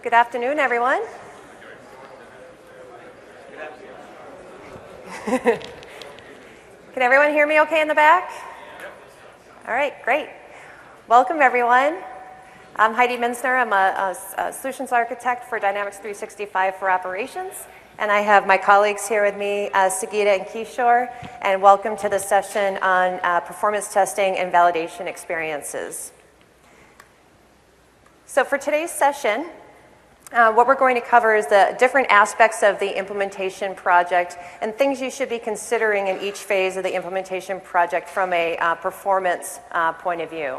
Good afternoon, everyone. Can everyone hear me okay in the back? All right, great. Welcome, everyone. I'm Heidi Minzner. I'm a solutions architect for Dynamics 365 for operations. And I have my colleagues here with me, Sagita and Kishore, and welcome to the session on performance testing and validation experiences. So for today's session, what we're going to cover is the different aspects of the implementation project and things you should be considering in each phase of the implementation project from a performance point of view.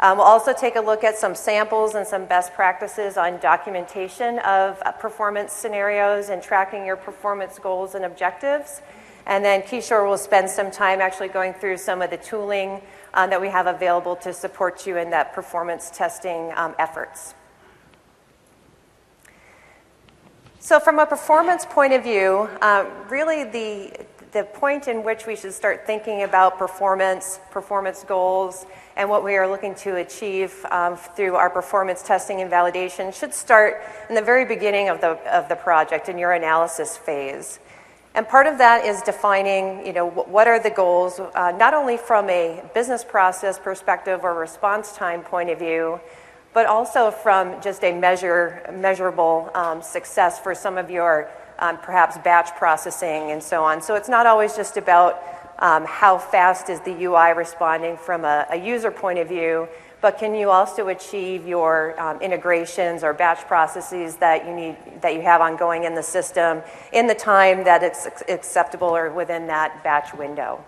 We'll also take a look at some samples and some best practices on documentation of performance scenarios and tracking your performance goals and objectives. And then Kishore will spend some time actually going through some of the tooling that we have available to support you in that performance testing efforts. So from a performance point of view, really the point in which we should start thinking about performance goals, and what we are looking to achieve through our performance testing and validation should start in the very beginning of the project in your analysis phase. And part of that is defining, what are the goals, not only from a business process perspective or response time point of view, but also from just a measurable success for some of your perhaps batch processing and so on. So it's not always just about how fast is the UI responding from a user point of view, but can you also achieve your integrations or batch processes that you have ongoing in the system in the time that it's acceptable or within that batch window.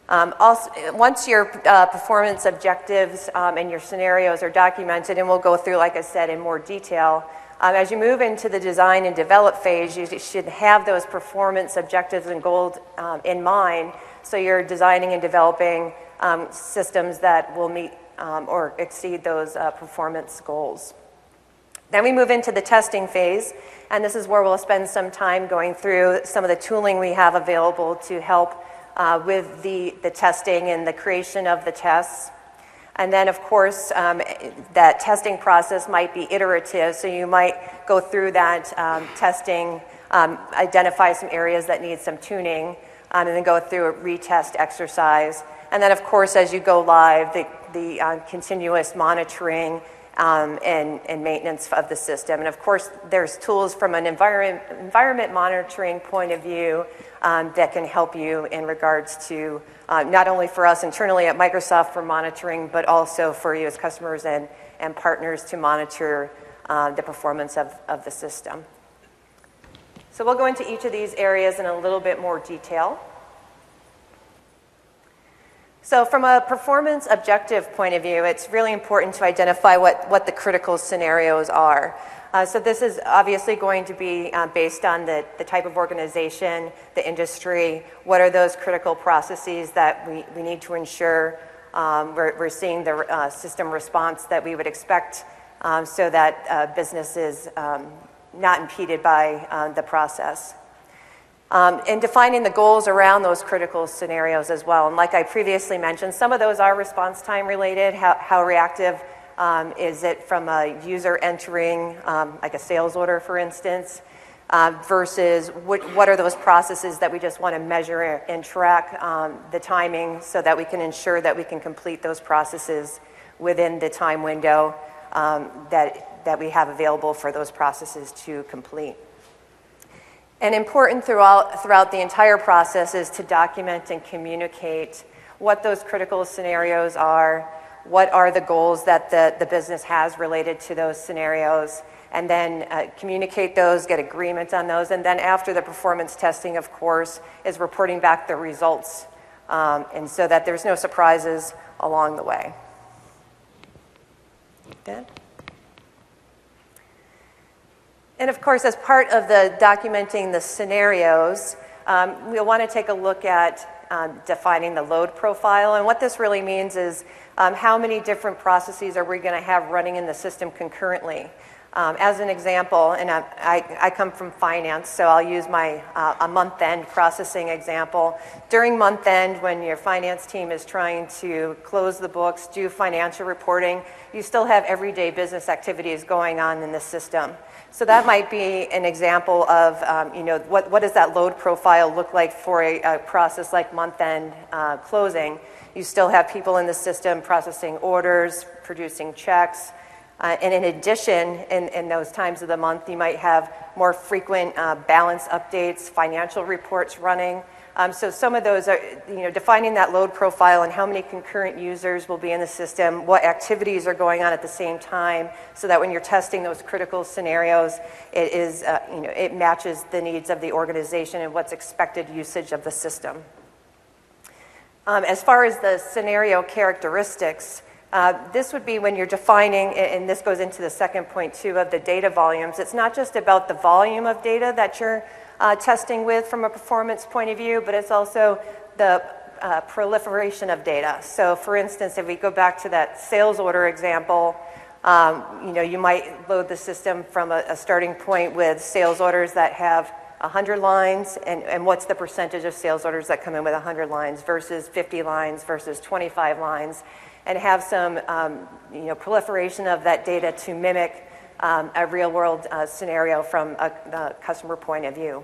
Also, once your performance objectives and your scenarios are documented, and we'll go through, like I said, in more detail, as you move into the design and develop phase, you should have those performance objectives and goals in mind, so you're designing and developing systems that will meet or exceed those performance goals. Then we move into the testing phase, and this is where we'll spend some time going through some of the tooling we have available to help with the testing and the creation of the tests. And then, of course, that testing process might be iterative, so you might go through that testing, identify some areas that need some tuning, and then go through a retest exercise. And then, of course, as you go live, the continuous monitoring and maintenance of the system. And of course, there's tools from an environment monitoring point of view that can help you in regards to not only for us internally at Microsoft for monitoring, but also for you as customers and partners to monitor the performance of the system. So we'll go into each of these areas in a little bit more detail. So from a performance objective point of view, it's really important to identify what the critical scenarios are. So this is obviously going to be based on the type of organization, the industry, what are those critical processes that we need to ensure we're seeing the system response that we would expect so that business is not impeded by the process. And defining the goals around those critical scenarios as well. And like I previously mentioned, some of those are response time related. How reactive is it from a user entering, like a sales order, for instance, versus what are those processes that we just want to measure and track the timing so that we can ensure that we can complete those processes within the time window that we have available for those processes to complete. And important throughout the entire process is to document and communicate what those critical scenarios are, what are the goals that the business has related to those scenarios, and then communicate those, get agreement on those, and then after the performance testing, of course, is reporting back the results, and so that there's no surprises along the way. Dan? And of course, as part of the documenting the scenarios, we'll want to take a look at defining the load profile. And what this really means is how many different processes are we going to have running in the system concurrently. As an example, and I come from finance, so I'll use my a month-end processing example. During month-end, when your finance team is trying to close the books, do financial reporting, you still have everyday business activities going on in the system. So that might be an example of, what does that load profile look like for a process like month-end closing? You still have people in the system processing orders, producing checks. And in addition, in those times of the month, you might have more frequent balance updates, financial reports running. So some of those are, defining that load profile and how many concurrent users will be in the system, what activities are going on at the same time, so that when you're testing those critical scenarios, it is, it matches the needs of the organization and what's expected usage of the system. As far as the scenario characteristics, this would be when you're defining, and this goes into the second point too of the data volumes. It's not just about the volume of data that you're testing with from a performance point of view, but it's also the proliferation of data. So for instance, if we go back to that sales order example, you might load the system from a starting point with sales orders that have 100 lines, and what's the percentage of sales orders that come in with 100 lines versus 50 lines versus 25 lines, and have some proliferation of that data to mimic a real-world scenario from a customer point of view.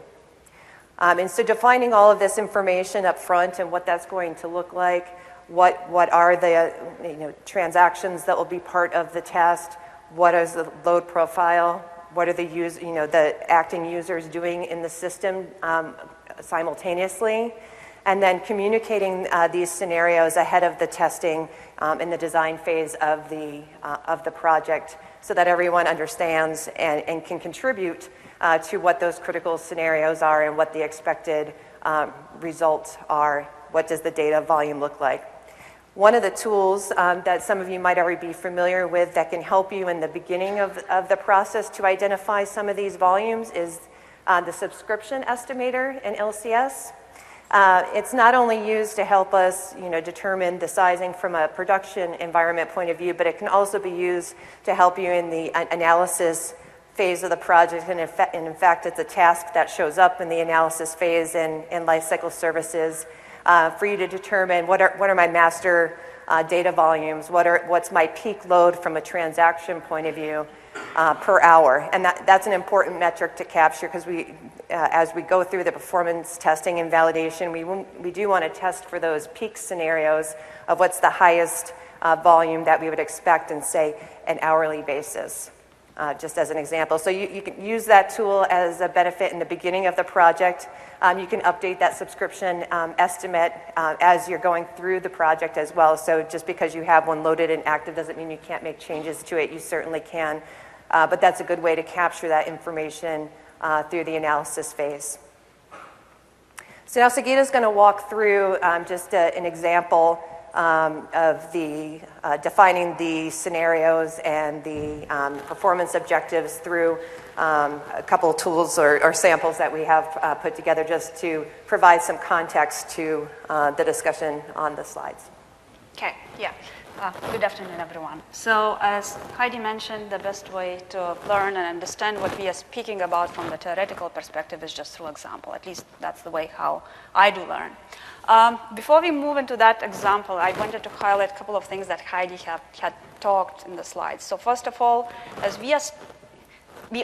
And so defining all of this information up front and what that's going to look like, what are the transactions that will be part of the test, what is the load profile, what are the acting users doing in the system simultaneously, and then communicating these scenarios ahead of the testing in the design phase of the project, so that everyone understands and can contribute to what those critical scenarios are and what the expected results are. What does the data volume look like? One of the tools that some of you might already be familiar with that can help you in the beginning of the process to identify some of these volumes is the subscription estimator in LCS. It's not only used to help us, determine the sizing from a production environment point of view, but it can also be used to help you in the analysis phase of the project. And in fact, it's a task that shows up in the analysis phase in lifecycle services for you to determine what are my master data volumes, what's my peak load from a transaction point of view per hour. And that's an important metric to capture, because as we go through the performance testing and validation, we do want to test for those peak scenarios of what's the highest volume that we would expect in, say, an hourly basis, just as an example. So you can use that tool as a benefit in the beginning of the project. You can update that subscription estimate as you're going through the project as well. So just because you have one loaded and active doesn't mean you can't make changes to it. You certainly can. But that's a good way to capture that information through the analysis phase. So now Sagita's going to walk through just an example of the defining the scenarios and the performance objectives through a couple of tools or samples that we have put together just to provide some context to the discussion on the slides. Okay, yeah. Good afternoon, everyone. So as Heidi mentioned, the best way to learn and understand what we are speaking about from the theoretical perspective is just through example. At least that's the way how I do learn. Before we move into that example, I wanted to highlight a couple of things that Heidi had talked in the slides. So first of all, as we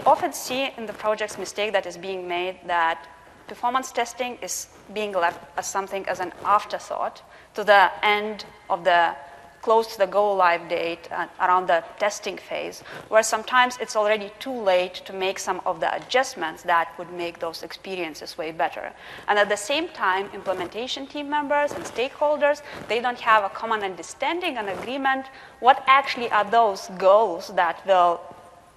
often see in the projects mistake that is being made, that performance testing is being left as something as an afterthought to the end of the close to the go live date around the testing phase, where sometimes it's already too late to make some of the adjustments that would make those experiences way better. And at the same time, implementation team members and stakeholders, they don't have a common understanding and agreement what actually are those goals that will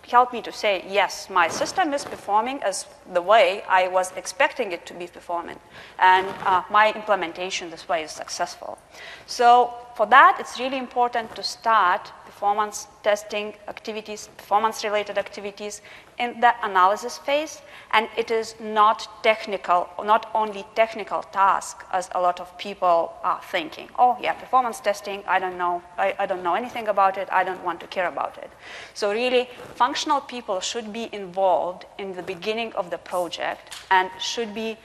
help me to say, yes, my system is performing as the way I was expecting it to be performing, and my implementation this way is successful. So for that, it's really important to start performance testing activities, performance-related activities in the analysis phase, and it is not technical, not only technical task as a lot of people are thinking. Oh yeah, performance testing, I don't know anything about it, I don't want to care about it. So really, functional people should be involved in the beginning of the project and should be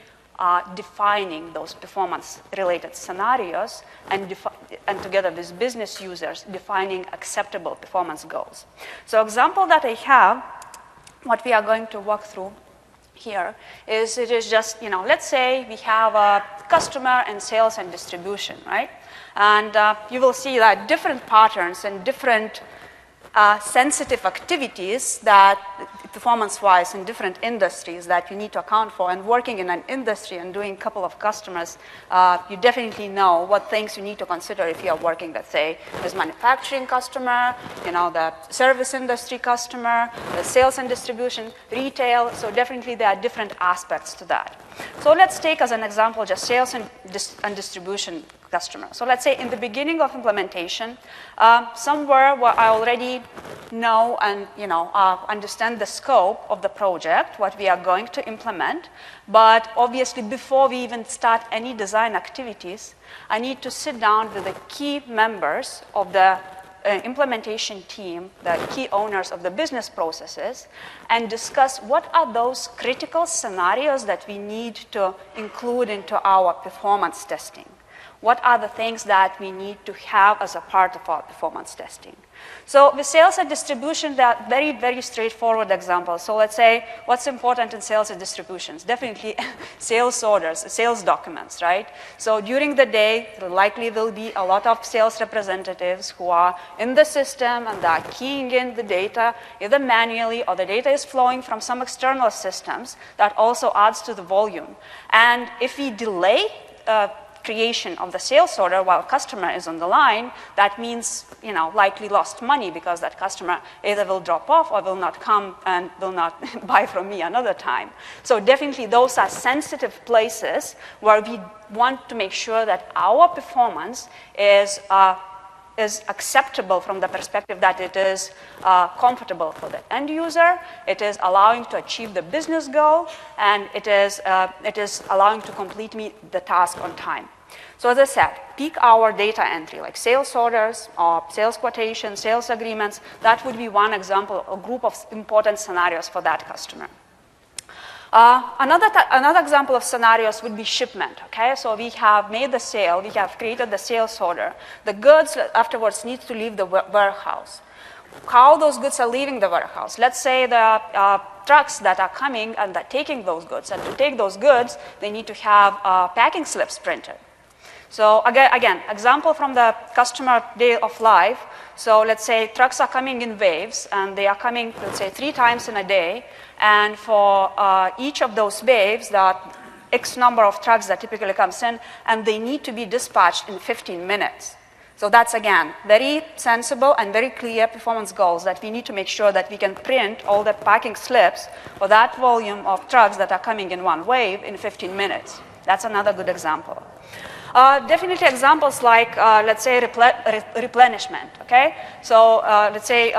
defining those performance-related scenarios and together with business users, defining acceptable performance goals. So example that I have, what we are going to walk through here is, it is just, let's say we have a customer and sales and distribution, right? And you will see that different patterns and different sensitive activities that performance-wise in different industries that you need to account for. And working in an industry and doing a couple of customers, you definitely know what things you need to consider if you are working, let's say, as manufacturing customer, the service industry customer, the sales and distribution, retail. So definitely there are different aspects to that. So let's take as an example just sales and distribution customer. So let's say in the beginning of implementation, somewhere where I already know and understand the scope of the project, what we are going to implement, but obviously before we even start any design activities, I need to sit down with the key members of the implementation team, the key owners of the business processes, and discuss what are those critical scenarios that we need to include into our performance testing. What are the things that we need to have as a part of our performance testing? So with sales and distribution, there are very, very straightforward examples. So let's say what's important in sales and distributions? Definitely sales orders, sales documents, right? So during the day, there likely will be a lot of sales representatives who are in the system and they are keying in the data either manually or the data is flowing from some external systems. That also adds to the volume. And if we delay creation of the sales order while customer is on the line, that means likely lost money because that customer either will drop off or will not come and will not buy from me another time. So definitely those are sensitive places where we want to make sure that our performance is acceptable from the perspective that it is comfortable for the end user, it is allowing to achieve the business goal, and it is allowing to complete the task on time. So as I said, peak hour data entry, like sales orders or sales quotations, sales agreements, that would be one example, a group of important scenarios for that customer. Another example of scenarios would be shipment, okay? So we have made the sale, we have created the sales order. The goods afterwards need to leave the warehouse. How those goods are leaving the warehouse? Let's say the trucks that are coming and are taking those goods. And to take those goods, they need to have packing slips printed. So again, example from the customer day of life. So let's say trucks are coming in waves, and they are coming, let's say, 3 times in a day. And for each of those waves, there are X number of trucks that typically comes in, and they need to be dispatched in 15 minutes. So that's, again, very sensible and very clear performance goals that we need to make sure that we can print all the packing slips for that volume of trucks that are coming in one wave in 15 minutes. That's another good example. Definitely examples like, let's say, replenishment, okay? So let's say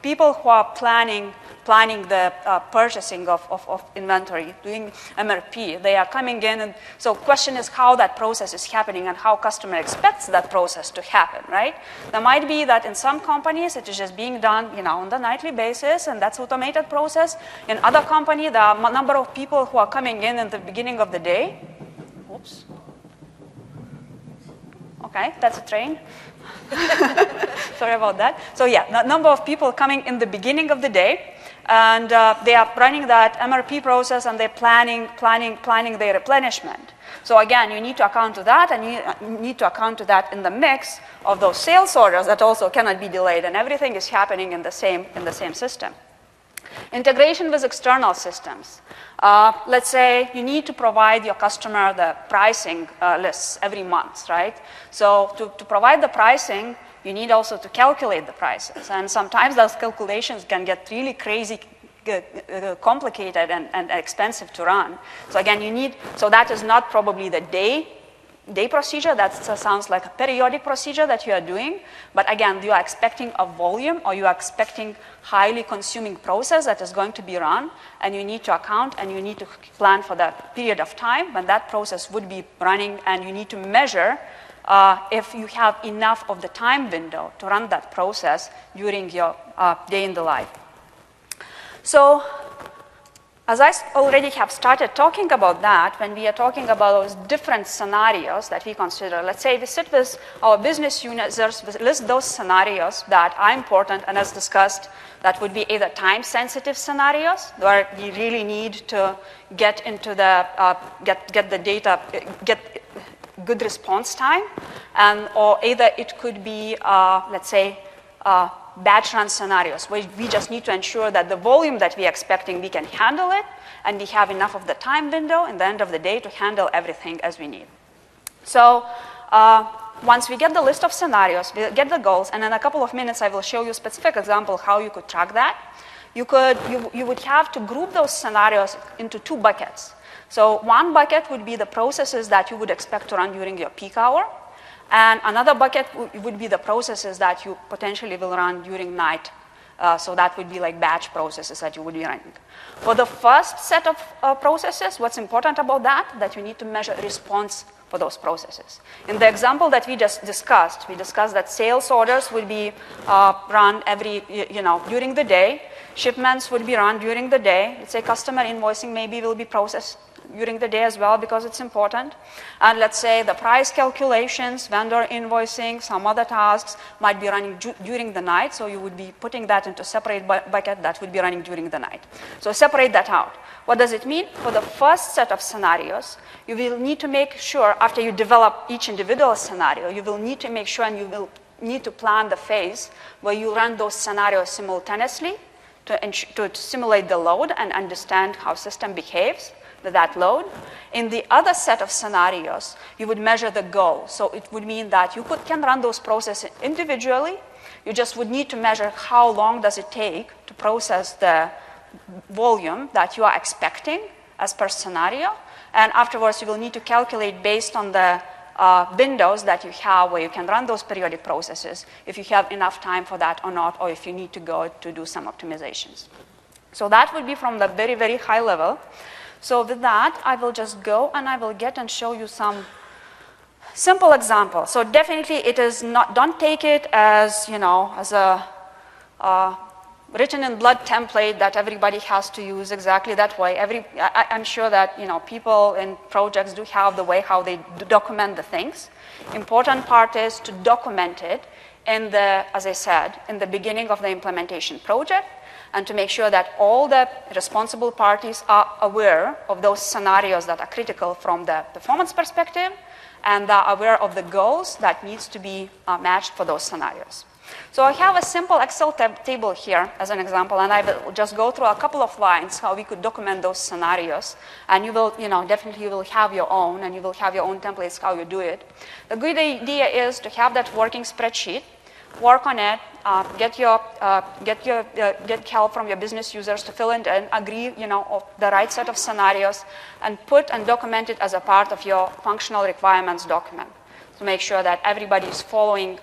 people who are planning the purchasing of inventory, doing MRP, they are coming in, and so question is how that process is happening and how customer expects that process to happen, right? There might be that in some companies it is just being done, on the nightly basis, and that's automated process. In other companies, there are a number of people who are coming in at the beginning of the day. Oops. Okay, that's a train. Sorry about that. So yeah, the number of people coming in the beginning of the day, and they are running that MRP process, and they're planning their replenishment. So again, you need to account to that, and you need to account to that in the mix of those sales orders that also cannot be delayed, and everything is happening in the same system. Integration with external systems. Let's say you need to provide your customer the pricing lists every month, right? So to provide the pricing, you need also to calculate the prices. And sometimes those calculations can get really crazy, complicated and expensive to run. So again, so that is not probably the day day procedure. That sounds like a periodic procedure that you are doing. But again, you are expecting a volume, or you are expecting highly consuming process that is going to be run, and you need to account and you need to plan for the period of time when that process would be running, and you need to measure if you have enough of the time window to run that process during your day in the life. So, as I already have started talking about that, when we are talking about those different scenarios that we consider, let's say we sit with our business users, we list those scenarios that are important, and as discussed, that would be either time-sensitive scenarios, where we really need to get into the, get the data, get good response time, and or either it could be, let's say, batch run scenarios, where we just need to ensure that the volume that we are expecting, we can handle it, and we have enough of the time window in the end of the day to handle everything as we need. So once we get the list of scenarios, we get the goals, and in a couple of minutes I will show you a specific example how you could track that. You would have to group those scenarios into two buckets. So one bucket would be the processes that you would expect to run during your peak hour. And another bucket would be the processes that you potentially will run during night. So that would be like batch processes that you would be running. For the first set of processes, what's important about that you need to measure response for those processes. In the example that we just discussed, we discussed that sales orders will be run during the day. Shipments would be run during the day. Let's say customer invoicing maybe will be processed during the day as well because it's important. And let's say the price calculations, vendor invoicing, some other tasks might be running during the night. So you would be putting that into a separate bucket that would be running during the night. So separate that out. What does it mean? For the first set of scenarios, you will need to make sure after you develop each individual scenario, you will need to make sure and you will need to plan the phase where you run those scenarios simultaneously to simulate the load and understand how system behaves with that load. In the other set of scenarios, you would measure the goal. So it would mean that you can run those processes individually. You just would need to measure how long does it take to process the volume that you are expecting as per scenario. And afterwards, you will need to calculate based on the windows that you have where you can run those periodic processes, if you have enough time for that or not, or if you need to go to do some optimizations. So that would be from the very, very high level. So with that, I will just go and I will get and show you some simple examples. So definitely it is not, don't take it as, as a written in blood template that everybody has to use exactly that way. I'm sure that, people in projects do have the way how they document the things. Important part is to document it in the, as I said, in the beginning of the implementation project, and to make sure that all the responsible parties are aware of those scenarios that are critical from the performance perspective, and are aware of the goals that needs to be matched for those scenarios. So I have a simple Excel table here as an example, and I will just go through a couple of lines how we could document those scenarios. And you will, definitely you will have your own, and you will have your own templates how you do it. The good idea is to have that working spreadsheet, work on it, get help from your business users to fill in and agree, of the right set of scenarios, and put and document it as a part of your functional requirements document to make sure that everybody is following,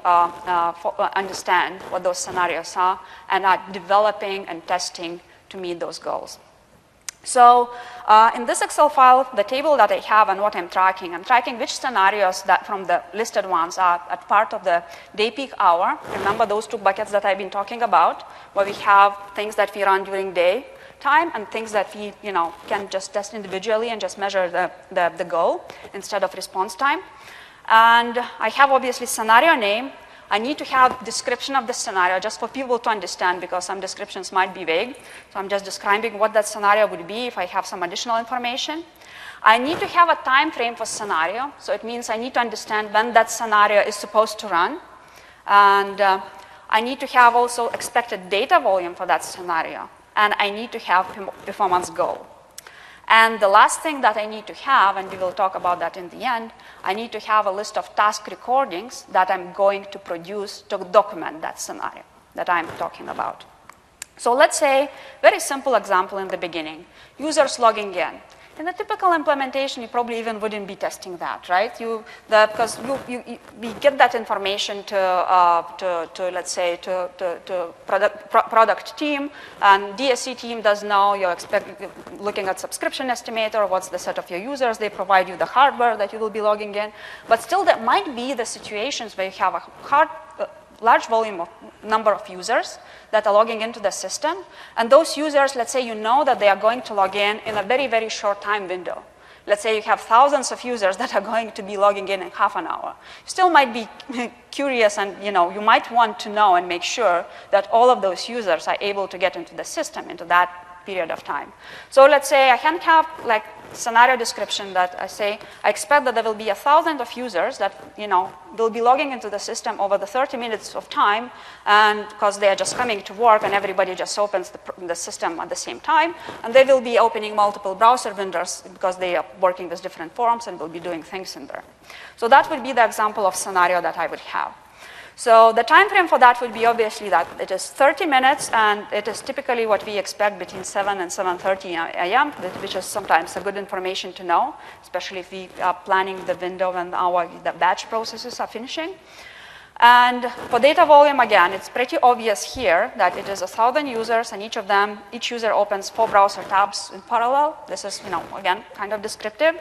understand what those scenarios are, and are developing and testing to meet those goals. So in this Excel file, the table that I have and what I'm tracking which scenarios that from the listed ones are at part of the day peak hour. Remember those two buckets that I've been talking about, where we have things that we run during day time and things that we can just test individually and just measure the goal instead of response time. And I have obviously scenario name. I need to have description of the scenario just for people to understand, because some descriptions might be vague. So I'm just describing what that scenario would be if I have some additional information. I need to have a time frame for scenario. So it means I need to understand when that scenario is supposed to run. And I need to have also expected data volume for that scenario. And I need to have performance goal. And the last thing that I need to have, and we will talk about that in the end, I need to have a list of task recordings that I'm going to produce to document that scenario that I'm talking about. So let's say, very simple example in the beginning, users logging in. In a typical implementation, you probably even wouldn't be testing that, right? Because we get that information to let's say, to product team, and DSC team does know you're looking at subscription estimator, what's the set of your users, they provide you the hardware that you will be logging in, but still there might be the situations where you have a large volume of number of users that are logging into the system. And those users, let's say you know that they are going to log in a very, very short time window. Let's say you have thousands of users that are going to be logging in half an hour. You still might be curious, and you might want to know and make sure that all of those users are able to get into the system into that period of time. So let's say I can have like scenario description that I say, I expect that there will be 1,000 of users that, will be logging into the system over the 30 minutes of time, and because they are just coming to work and everybody just opens the system at the same time, and they will be opening multiple browser windows because they are working with different forms and will be doing things in there. So that would be the example of scenario that I would have. So the time frame for that would be obviously that it is 30 minutes, and it is typically what we expect between 7 and 7:30 a.m., which is sometimes a good information to know, especially if we are planning the window when the batch processes are finishing. And for data volume, again, it's pretty obvious here that it is 1,000 users, and each user opens 4 browser tabs in parallel. This is, again, kind of descriptive.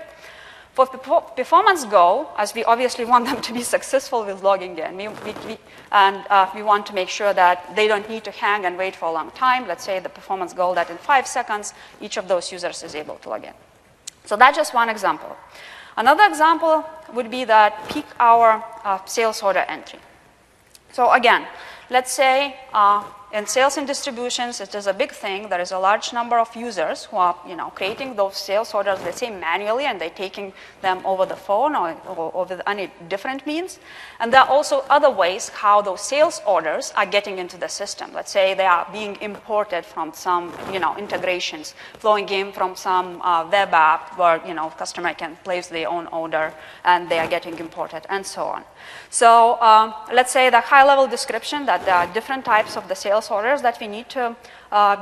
For performance goal, as we obviously want them to be successful with logging in, we want to make sure that they don't need to hang and wait for a long time. Let's say the performance goal that in 5 seconds, each of those users is able to log in. So that's just one example. Another example would be that peak hour sales order entry. So again, let's say in sales and distributions, it is a big thing. There is a large number of users who are, creating those sales orders, let's say manually, and they're taking them over the phone or with any different means. And there are also other ways how those sales orders are getting into the system. Let's say they are being imported from some, integrations, flowing in from some web app where, customer can place their own order and they are getting imported and so on. So let's say the high-level description that there are different types of the sales orders that we need to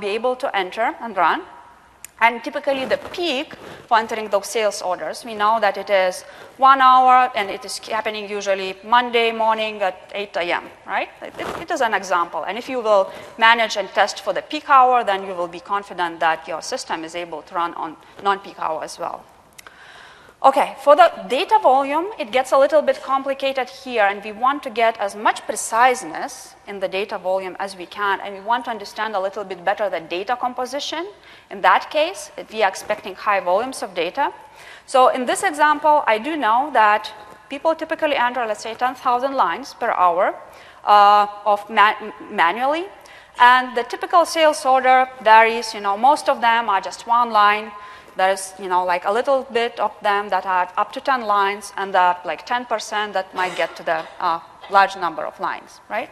be able to enter and run. And typically the peak for entering those sales orders, we know that it is 1 hour, and it is happening usually Monday morning at 8 a.m., right? It is an example. And if you will manage and test for the peak hour, then you will be confident that your system is able to run on non-peak hour as well. Okay, for the data volume, it gets a little bit complicated here, and we want to get as much preciseness in the data volume as we can, and we want to understand a little bit better the data composition. In that case, we are expecting high volumes of data. So in this example, I do know that people typically enter, let's say, 10,000 lines per hour manually, and the typical sales order varies. Most of them are just 1 line. There's, like a little bit of them that are up to 10 lines, and that like 10% that might get to the large number of lines, right?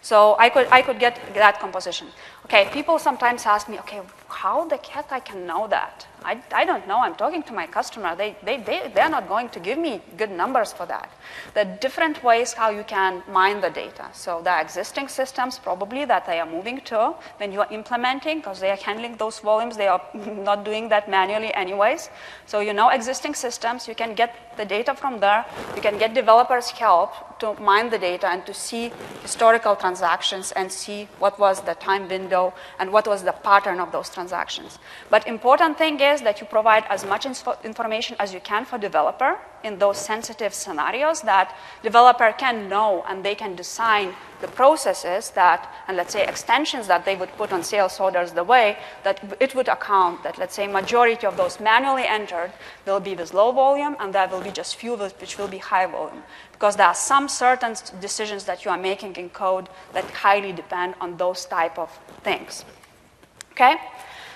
So I could get that composition. Okay, people sometimes ask me, okay, how the heck I can know that? I don't know. I'm talking to my customer. They're not going to give me good numbers for that. There are different ways how you can mine the data. So the existing systems probably that they are moving to when you are implementing, because they are handling those volumes, they are not doing that manually anyways. So existing systems, you can get the data from there. You can get developers' help to mine the data and to see historical transactions and see what was the time window and what was the pattern of those transactions. But important thing is that you provide as much information as you can for developer in those sensitive scenarios that developer can know, and they can design the processes that, and let's say extensions that they would put on sales orders the way that it would account that, let's say, majority of those manually entered will be with low volume, and there will be just few which will be high volume. Because there are some certain decisions that you are making in code that highly depend on those type of things. Okay?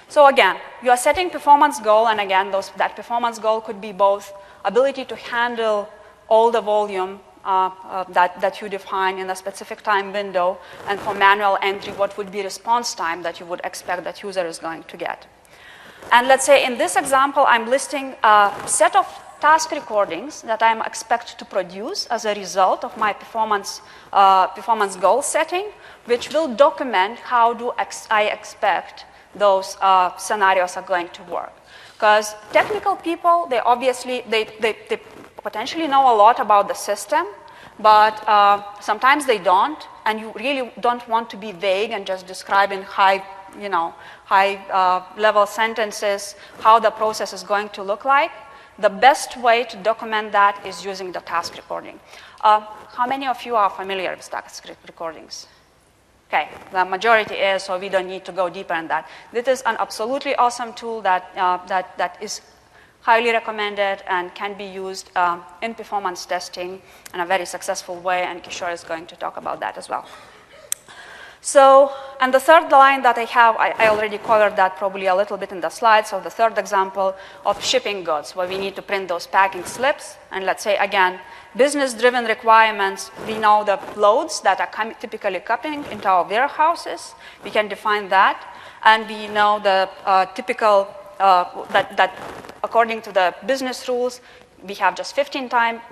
So again, you are setting performance goal, and again, that performance goal could be both ability to handle all the volume that you define in a specific time window, and for manual entry, what would be response time that you would expect that user is going to get. And let's say in this example, I'm listing a set of task recordings that I expect to produce as a result of my performance goal setting, which will document how do I expect those scenarios are going to work. Because technical people, they obviously, they potentially know a lot about the system, but sometimes they don't, and you really don't want to be vague and just describe in high level sentences how the process is going to look like. The best way to document that is using the task recording. How many of you are familiar with task recordings? Okay, the majority is, so we don't need to go deeper in that. This is an absolutely awesome tool that is highly recommended and can be used in performance testing in a very successful way, and Kishore is going to talk about that as well. So, and the third line that I have, I already covered that probably a little bit in the slides. So the third example of shipping goods, where we need to print those packing slips. And let's say, again, business-driven requirements, we know the loads that are typically coming into our warehouses. We can define that. And we know the typical, that according to the business rules, we have just 15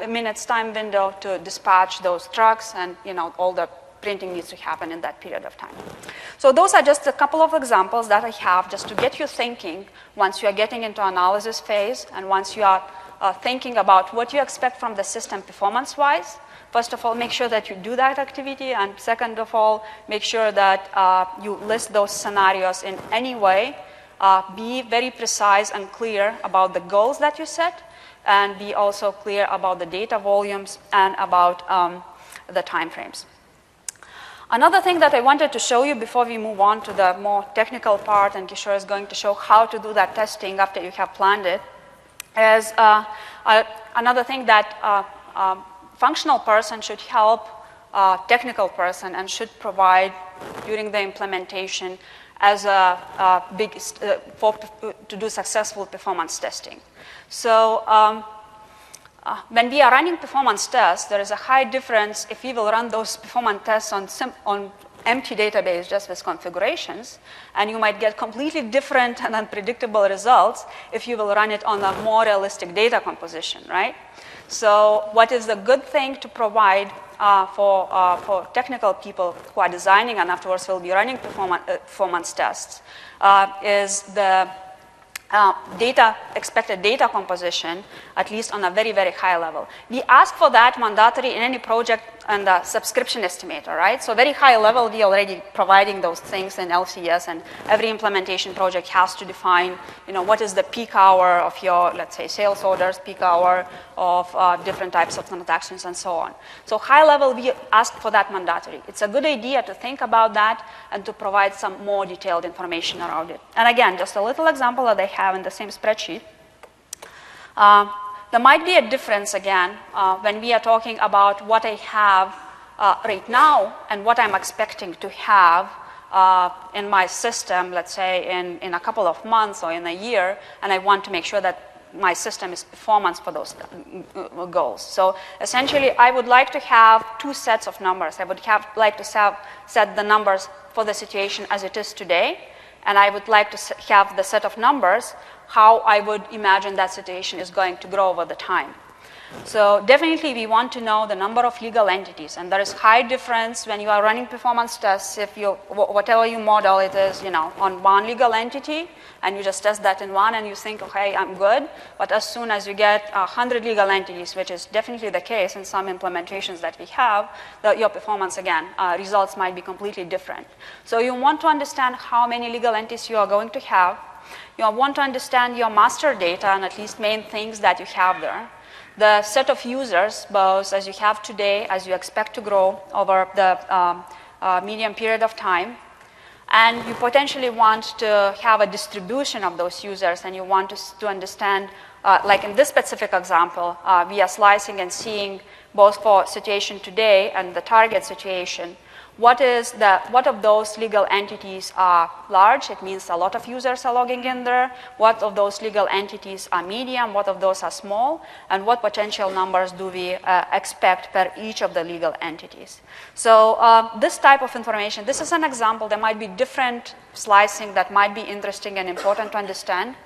minutes time window to dispatch those trucks, and all the printing needs to happen in that period of time. So those are just a couple of examples that I have just to get you thinking once you are getting into analysis phase and once you are thinking about what you expect from the system performance-wise. First of all, make sure that you do that activity, and second of all, make sure that you list those scenarios in any way. Be very precise and clear about the goals that you set, and be also clear about the data volumes and about the timeframes. Another thing that I wanted to show you before we move on to the more technical part, and Kishore is going to show how to do that testing after you have planned it, is another thing that functional person should help technical person and should provide during the implementation as a big to do successful performance testing. So when we are running performance tests, there is a high difference if we will run those performance tests on empty database just with configurations, and you might get completely different and unpredictable results if you will run it on a more realistic data composition, right? So what is the good thing to provide for technical people who are designing and afterwards will be running performance tests is the expected data composition, at least on a very, very high level. We ask for that mandatory in any project and the subscription estimator, right? So very high level, we already providing those things in LCS, and every implementation project has to define, what is the peak hour of your, let's say, sales orders, peak hour of different types of transactions, and so on. So high level, we ask for that mandatory. It's a good idea to think about that and to provide some more detailed information around it. And again, just a little example that I have in the same spreadsheet. There might be a difference, again, when we are talking about what I have right now and what I'm expecting to have in my system, let's say in a couple of months or in a year, and I want to make sure that my system is performance for those goals. So essentially, I would like to have two sets of numbers. I would like to set the numbers for the situation as it is today, and I would like to have the set of numbers how I would imagine that situation is going to grow over the time. So definitely we want to know the number of legal entities, and there is high difference when you are running performance tests if you, whatever you model it is, on one legal entity, and you just test that in one and you think, okay, I'm good. But as soon as you get 100 legal entities, which is definitely the case in some implementations that we have, your performance, again, results might be completely different. So you want to understand how many legal entities you are going to have. You want to understand your master data and at least main things that you have there. The set of users, both as you have today, as you expect to grow over the medium period of time. And you potentially want to have a distribution of those users, and you want to understand, like in this specific example, we are slicing and seeing both for situation today and the target situation, what of those legal entities are large? It means a lot of users are logging in there. What of those legal entities are medium? What of those are small? And what potential numbers do we expect per each of the legal entities? So this type of information, this is an example. There might be different slicing that might be interesting and important to understand.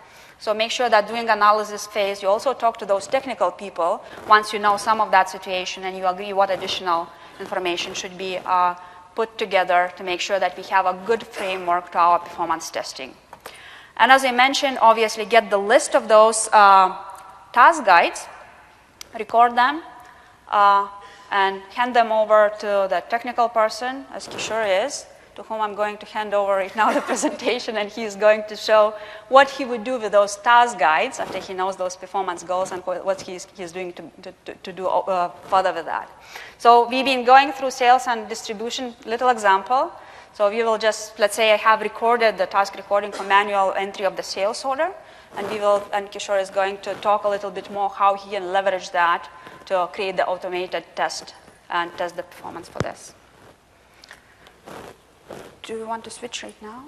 So make sure that during analysis phase, you also talk to those technical people once you know some of that situation and you agree what additional information should be put together to make sure that we have a good framework to our performance testing. And as I mentioned, obviously get the list of those task guides, record them, and hand them over to the technical person, as Kishore is, to whom I'm going to hand over right now the presentation, and he's going to show what he would do with those task guides after he knows those performance goals and what he's doing to do further with that. So we've been going through sales and distribution, little example. So we will just, let's say I have recorded the task recording for manual entry of the sales order, and Kishore is going to talk a little bit more how he can leverage that to create the automated test and test the performance for this. Do you want to switch right now?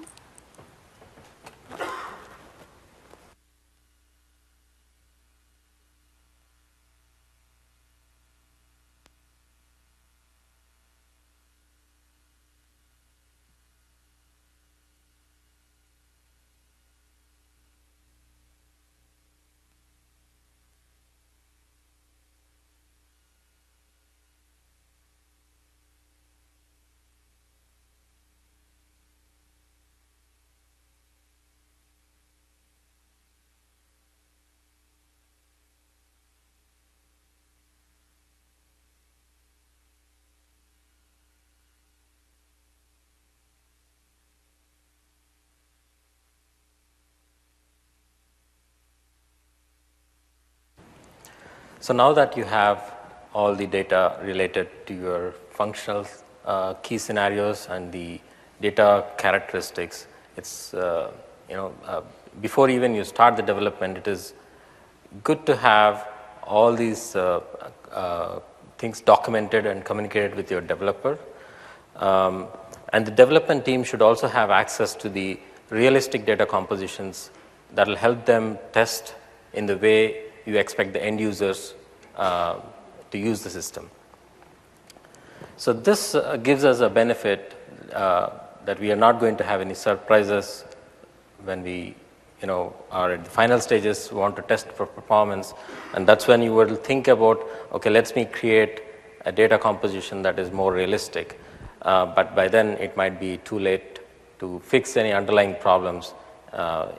So now that you have all the data related to your functional key scenarios and the data characteristics, it's before even you start the development, it is good to have all these things documented and communicated with your developer. And the development team should also have access to the realistic data compositions that will help them test in the way you expect the end users to use the system. So this gives us a benefit that we are not going to have any surprises when we are at the final stages, want to test for performance, and that's when you will think about, okay, let me create a data composition that is more realistic. But by then it might be too late to fix any underlying problems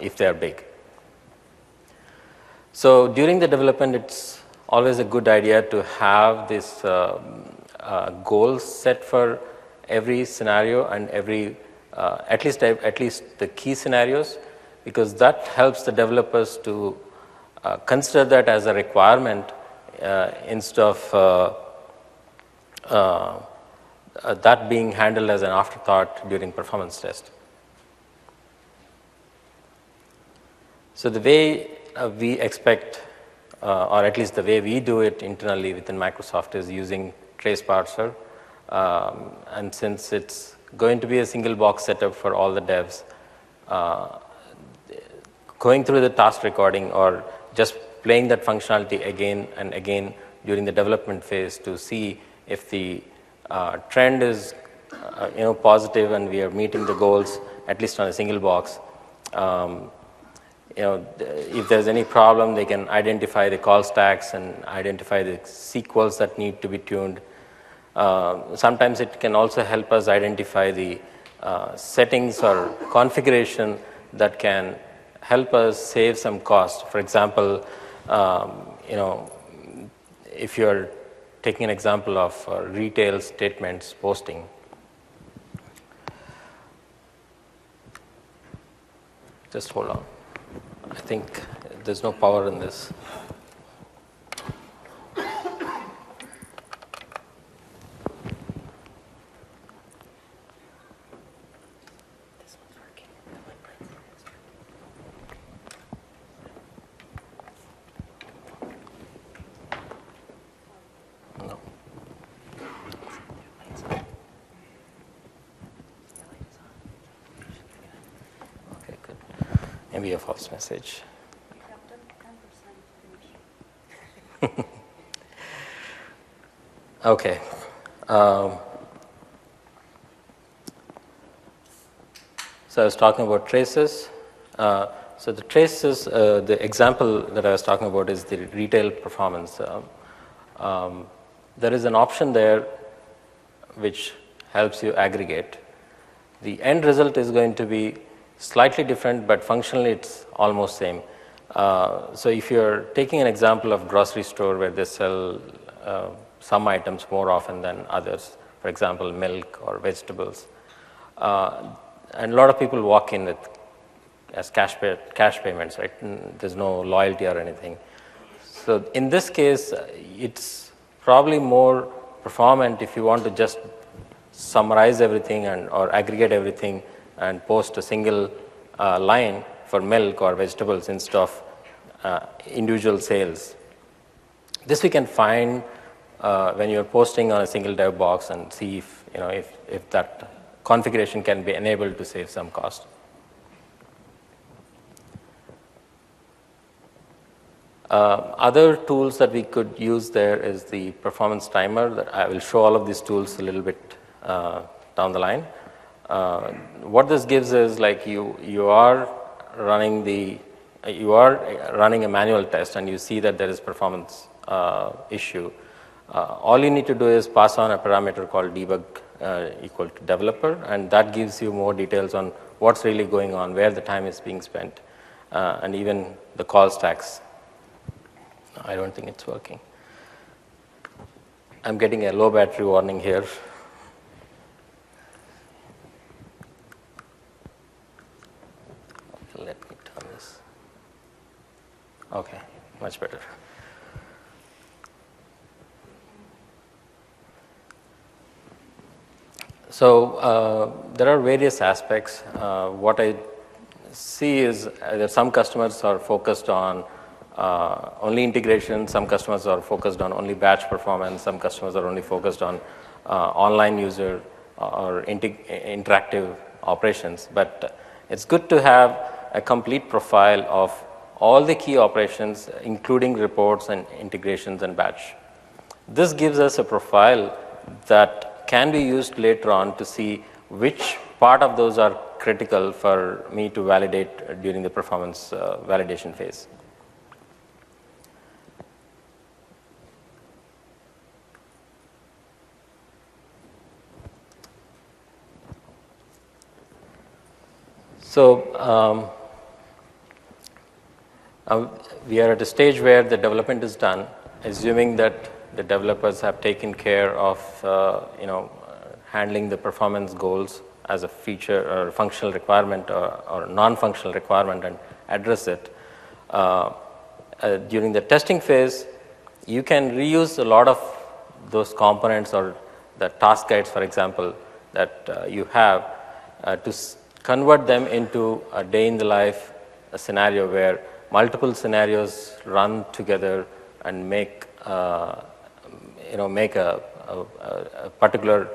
if they are big. So during the development, it's always a good idea to have this goals set for every scenario and every at least the key scenarios, because that helps the developers to consider that as a requirement instead of that being handled as an afterthought during performance test. So the way we expect, or at least the way we do it internally within Microsoft, is using trace parser. And since it's going to be a single box setup for all the devs, going through the task recording or just playing that functionality again and again during the development phase to see if the trend is positive and we are meeting the goals, at least on a single box. If there's any problem, they can identify the call stacks and identify the SQLs that need to be tuned. Sometimes it can also help us identify the settings or configuration that can help us save some cost. For example, if you're taking an example of retail statements posting. Just hold on. I think there's no power in this. No. Okay, good. Maybe a false message. Okay. So I was talking about traces. So the traces, the example that I was talking about is the retail performance. There is an option there which helps you aggregate. The end result is going to be slightly different, but functionally it's almost same. So if you're taking an example of grocery store where they sell some items more often than others, for example, milk or vegetables, and a lot of people walk in with as cash payments, right? There's no loyalty or anything. So in this case, it's probably more performant if you want to just summarize everything or aggregate everything and post a single line for milk or vegetables instead of individual sales. This we can find when you're posting on a single dev box and see if that configuration can be enabled to save some cost. Other tools that we could use there is the performance timer. That I will show all of these tools a little bit down the line. What this gives is like you are running a manual test and you see that there is performance issue. All you need to do is pass on a parameter called debug equal to developer, and that gives you more details on what's really going on, where the time is being spent, and even the call stacks. I don't think it's working. I'm getting a low battery warning here. Let me turn this. Okay, much better. So there are various aspects. What I see is that some customers are focused on only integration, some customers are focused on only batch performance, some customers are only focused on online user or interactive operations. But it's good to have a complete profile of all the key operations, including reports and integrations and batch. This gives us a profile that can be used later on to see which part of those are critical for me to validate during the performance validation phase. So we are at a stage where the development is done, assuming that the developers have taken care of handling the performance goals as a feature or functional requirement or non-functional requirement and address it. During the testing phase, you can reuse a lot of those components or the task guides, for example, that you have to convert them into a day in the life a scenario where multiple scenarios run together and make a particular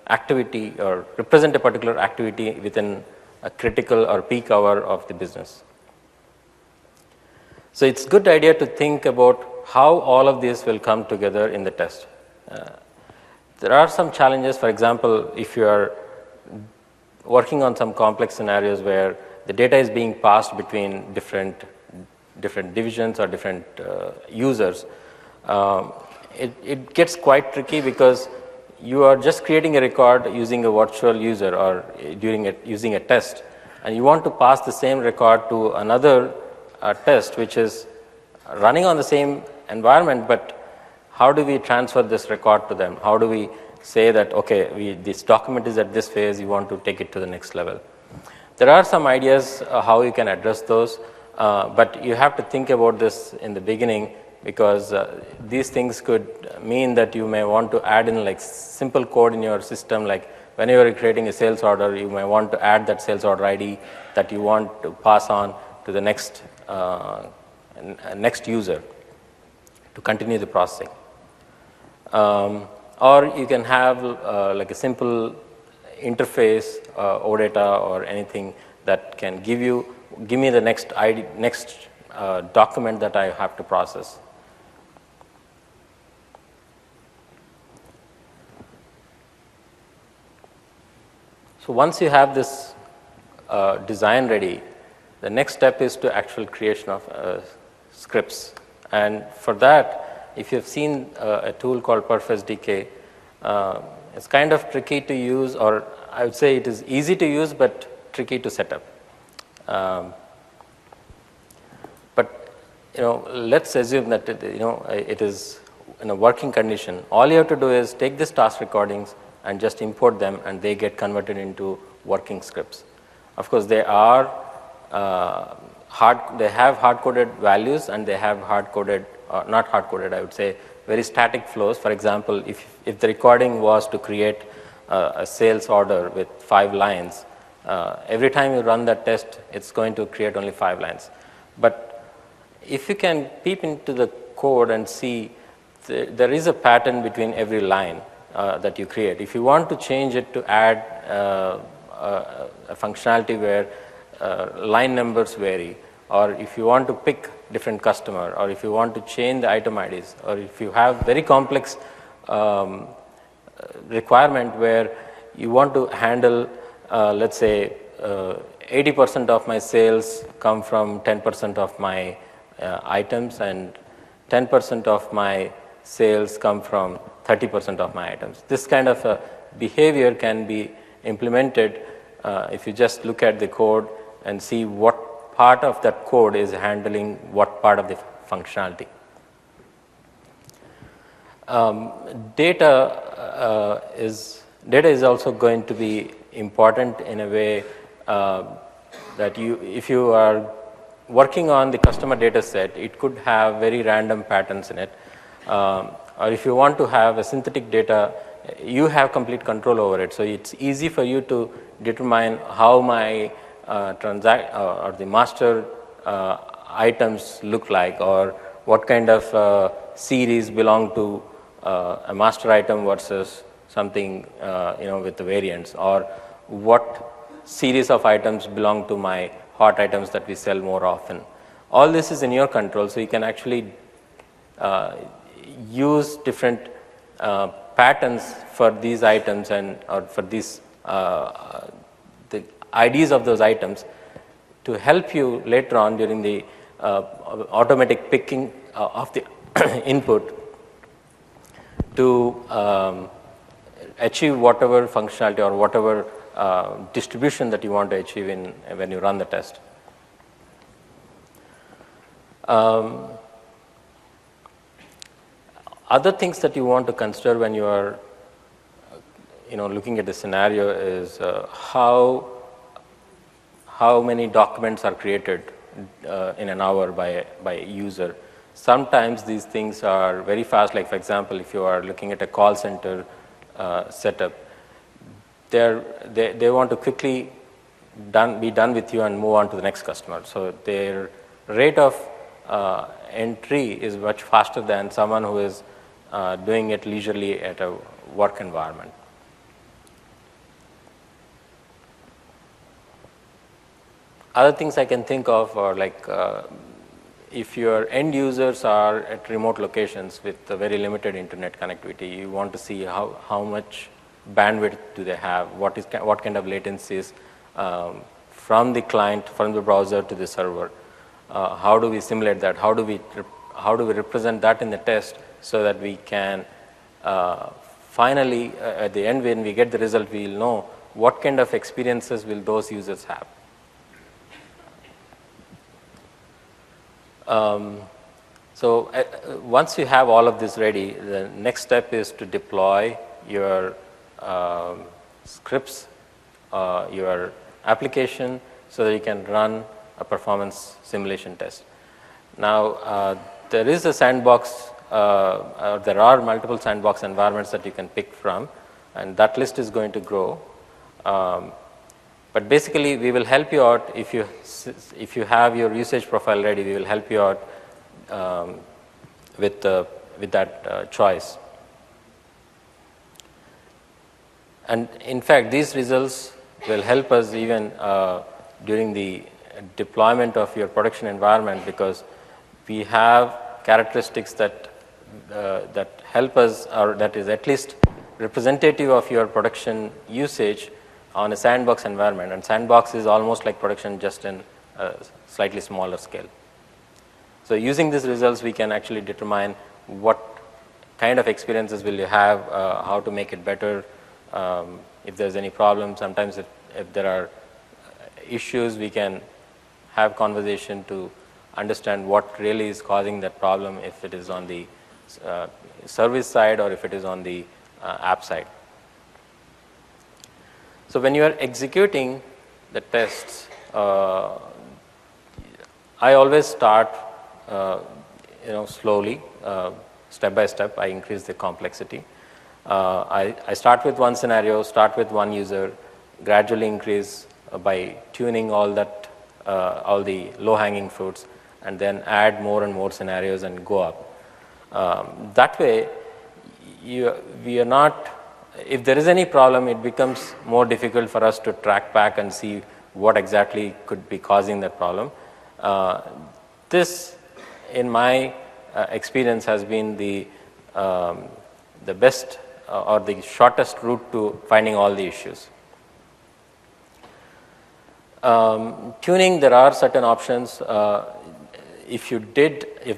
activity or represent a particular activity within a critical or peak hour of the business. So it's a good idea to think about how all of this will come together in the test. There are some challenges. For example, if you are working on some complex scenarios where the data is being passed between different divisions or different users, it gets quite tricky because you are just creating a record using a virtual user or using a test, and you want to pass the same record to another test which is running on the same environment, but how do we transfer this record to them? How do we say that, okay, this document is at this phase, you want to take it to the next level? There are some ideas how you can address those, but you have to think about this in the beginning, because these things could mean that you may want to add in like simple code in your system, like whenever you're creating a sales order, you may want to add that sales order ID that you want to pass on to the next user to continue the processing. Or you can have like a simple interface, OData or anything that can give me the next ID, next document that I have to process. So once you have this design ready, the next step is to actual creation of scripts. And for that, if you've seen a tool called PerfSDK, it's kind of tricky to use, or I would say it is easy to use but tricky to set up. But let's assume that it is in a working condition. All you have to do is take these task recordings and just import them, and they get converted into working scripts. Of course, they are they have hard-coded values, and they have hard-coded, not hard-coded, I would say, very static flows. For example, if the recording was to create a sales order with 5 lines, every time you run that test, it's going to create only 5 lines. But if you can peep into the code and see there is a pattern between every line that you create. If you want to change it to add a functionality where line numbers vary, or if you want to pick different customer, or if you want to change the item IDs, or if you have very complex requirement where you want to handle, let's say, 80% of my sales come from 10% of my items, and 10% of my sales come from 30% of my items. This kind of behavior can be implemented if you just look at the code and see what part of that code is handling what part of the functionality. Data is also going to be important in a way that if you are working on the customer data set, it could have very random patterns in it. Or if you want to have a synthetic data, you have complete control over it. So it's easy for you to determine how my or the master items look like, or what kind of series belong to a master item versus something with the variants, or what series of items belong to my hot items that we sell more often. All this is in your control, so you can actually use different patterns for these items or for these the IDs of those items to help you later on during the automatic picking of the input to achieve whatever functionality or whatever distribution that you want to achieve when you run the test. Other things that you want to consider when you are looking at the scenario is how many documents are created in an hour by a user. Sometimes these things are very fast, like for example, if you are looking at a call center setup, they want to quickly be done with you and move on to the next customer. So their rate of entry is much faster than someone who is doing it leisurely at a work environment. Other things I can think of are like if your end users are at remote locations with a very limited internet connectivity, you want to see how much bandwidth do they have, what kind of latencies from the client, from the browser to the server. How do we simulate that? How do we represent that in the test so that we can finally at the end when we get the result, we will know what kind of experiences will those users have. So once you have all of this ready, the next step is to deploy your scripts, your application, so that you can run a performance simulation test. Now, there is a sandbox, there are multiple sandbox environments that you can pick from, and that list is going to grow. But basically, we will help you out if you have your usage profile ready. We will help you out with that choice. And in fact, these results will help us even during the deployment of your production environment, because we have characteristics that help us, or that is at least representative of your production usage on a sandbox environment. And sandbox is almost like production, just in a slightly smaller scale. So using these results, we can actually determine what kind of experiences will you have, how to make it better, if there's any problem. Sometimes if there are issues, we can have conversation to understand what really is causing that problem, if it is on the service side or if it is on the app side. So when you are executing the tests, I always start slowly, step by step. I increase the complexity. I start with one scenario, start with one user, gradually increase by tuning all the low-hanging fruits, and then add more and more scenarios and go up. That way, we are not, if there is any problem, it becomes more difficult for us to track back and see what exactly could be causing that problem. This, in my experience, has been the best or the shortest route to finding all the issues. Tuning, there are certain options. If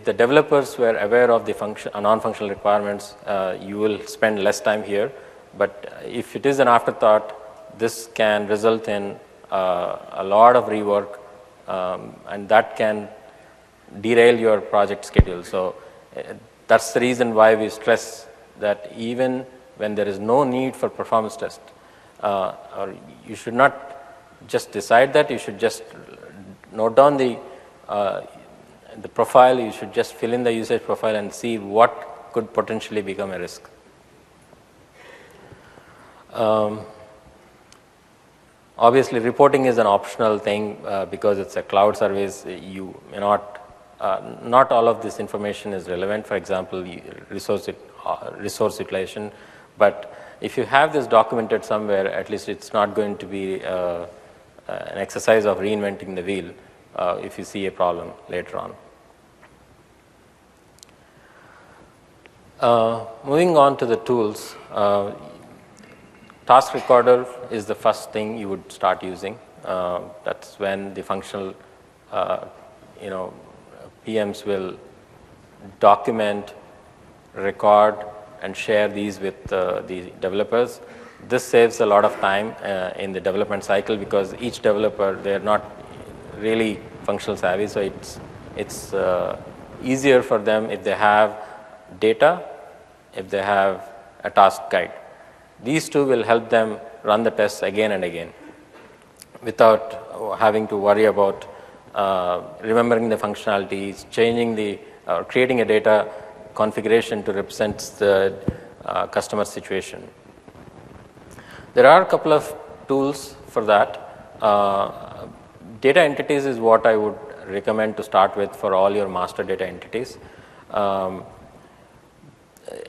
the developers were aware of the non-functional requirements, you will spend less time here. But if it is an afterthought, this can result in a lot of rework, and that can derail your project schedule. So that's the reason why we stress that even when there is no need for performance test, or you should not just decide that, you should just note down the profile, you should just fill in the usage profile and see what could potentially become a risk. Obviously, reporting is an optional thing because it's a cloud service. You may not all of this information is relevant. For example, resource utilization. But if you have this documented somewhere, at least it's not going to be an exercise of reinventing the wheel if you see a problem later on. Moving on to the tools. Task recorder is the first thing you would start using. That's when the functional, PMs will document, record, and share these with the developers. This saves a lot of time in the development cycle because each developer, they're not really functional savvy, so it's easier for them if they have data, if they have a task guide. These two will help them run the tests again and again without having to worry about remembering the functionalities, changing creating a data configuration to represent the customer situation. There are a couple of tools for that. Data entities is what I would recommend to start with for all your master data entities.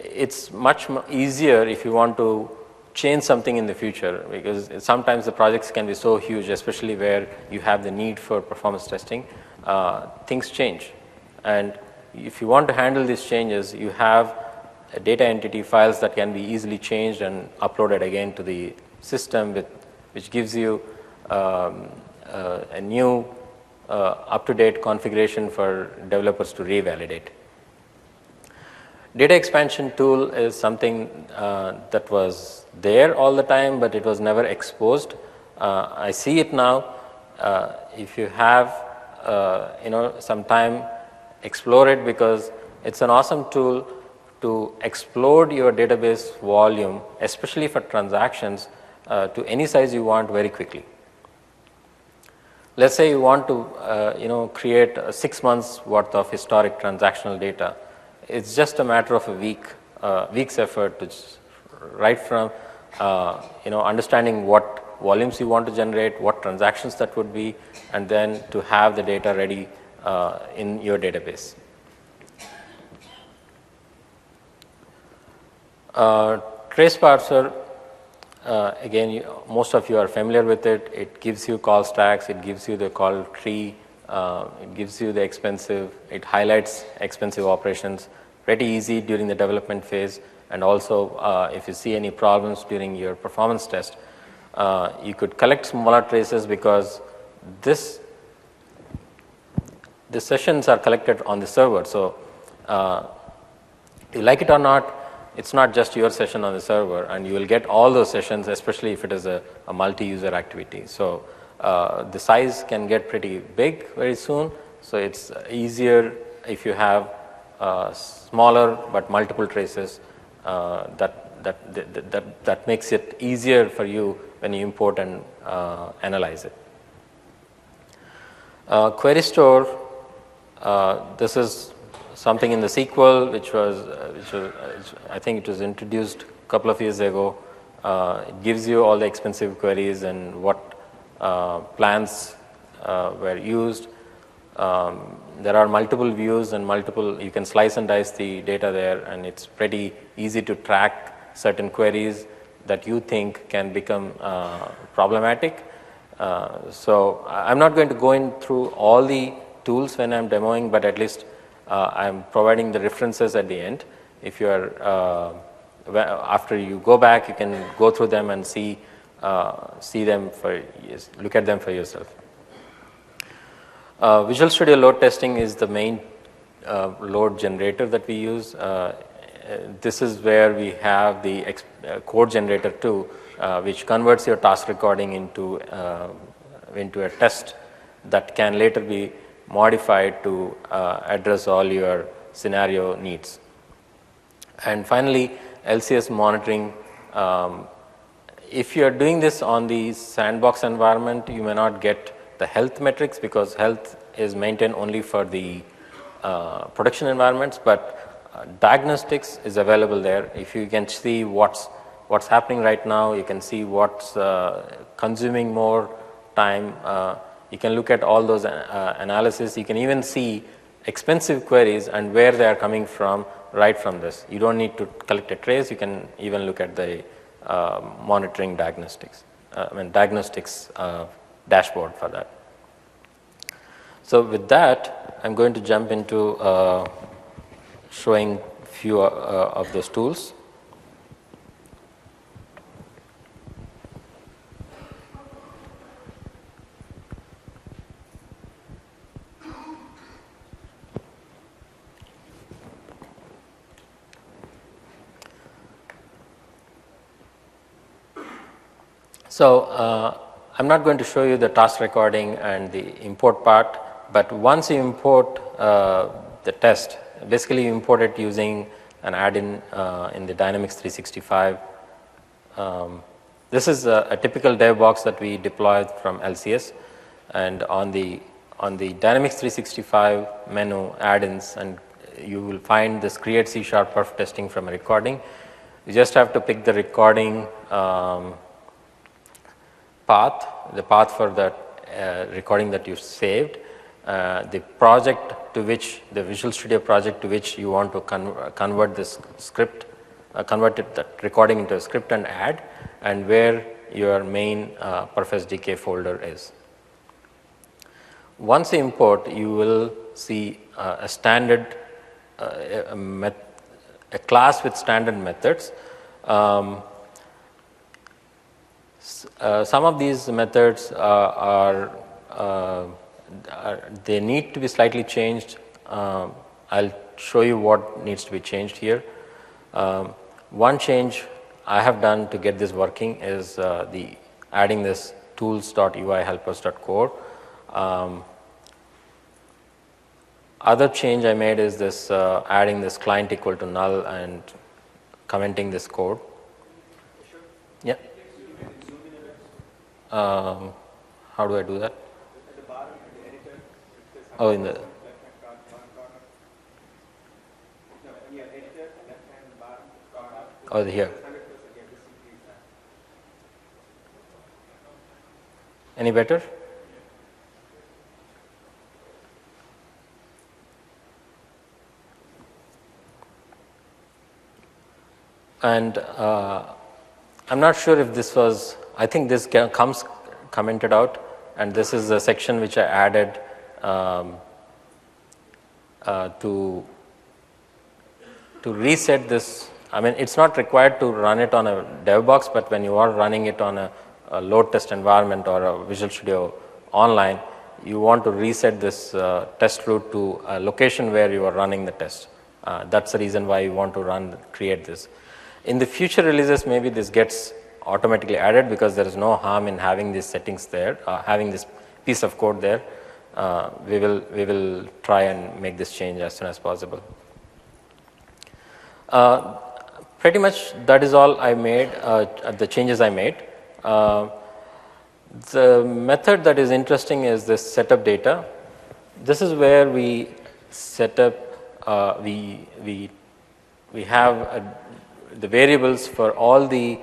It's much easier if you want to change something in the future, because sometimes the projects can be so huge, especially where you have the need for performance testing. Things change, and if you want to handle these changes, you have data entity files that can be easily changed and uploaded again to the system, which gives you a new up-to-date configuration for developers to revalidate. Data expansion tool is something that was there all the time, but it was never exposed. I see it now. If you have some time, explore it, because it's an awesome tool to explode your database volume, especially for transactions, to any size you want very quickly. Let's say you want to create 6 months worth of historic transactional data. It's just a matter of a week's effort to right from understanding what volumes you want to generate, what transactions that would be, and then to have the data ready in your database. Trace parser, again, most of you are familiar with it. It gives you call stacks, it gives you the call tree, it gives you it highlights expensive operations. Pretty easy during the development phase, and also if you see any problems during your performance test, you could collect smaller traces, because the sessions are collected on the server. So you like it or not, it's not just your session on the server, and you will get all those sessions, especially if it is a multi-user activity. So the size can get pretty big very soon. So it's easier if you have smaller but multiple traces. That makes it easier for you when you import and analyze it. Query store. This is something in the SQL which I think it was introduced a couple of years ago. It gives you all the expensive queries and what plans were used. There are multiple views and you can slice and dice the data there, and it's pretty easy to track certain queries that you think can become problematic. So I'm not going to go in through all the tools when I'm demoing, but at least I'm providing the references at the end. If you are after you go back, you can go through them and see them look at them for yourself. Visual Studio load testing is the main load generator that we use. This is where we have the code generator too, which converts your task recording into a test that can later be modified to address all your scenario needs. And finally, LCS monitoring. If you are doing this on the sandbox environment, you may not get the health metrics because health is maintained only for the production environments, but diagnostics is available there. If you can see what's happening right now, you can see what's consuming more time. You can look at all those analysis. You can even see expensive queries and where they are coming from right from this. You don't need to collect a trace. You can even look at the monitoring diagnostics, dashboard for that. So with that, I'm going to jump into showing few of those tools. So I'm not going to show you the task recording and the import part, but once you import the test, basically you import it using an add-in in the Dynamics 365. This is a typical dev box that we deployed from LCS, and on the Dynamics 365 menu add-ins, and you will find this create C# perf testing from a recording. You just have to pick the recording path, the path for that recording that you saved, the project to which, the Visual Studio project to which you want to convert this script, convert that recording into a script and add, and where your main perf SDK folder is. Once you import, you will see a standard, a class with standard methods. Some of these methods they need to be slightly changed. I'll show you what needs to be changed here. One change I have done to get this working is adding this tools.uihelpers.core. Other change I made is this adding this client equal to null and commenting this code. Yeah. How do I do that? Oh, in the. Oh, here. Any better? And I'm not sure if this was, I think this comes commented out, and this is a section which I added to reset this. I mean, it's not required to run it on a dev box, but when you are running it on a load test environment or a Visual Studio Online, you want to reset this test route to a location where you are running the test. That's the reason why you want to create this. In the future releases, maybe this gets automatically added because there is no harm in having these settings there, having this piece of code there. We will try and make this change as soon as possible. Pretty much that is all I made, the changes I made. The method that is interesting is this setup data. This is where we set up, we have the variables for all the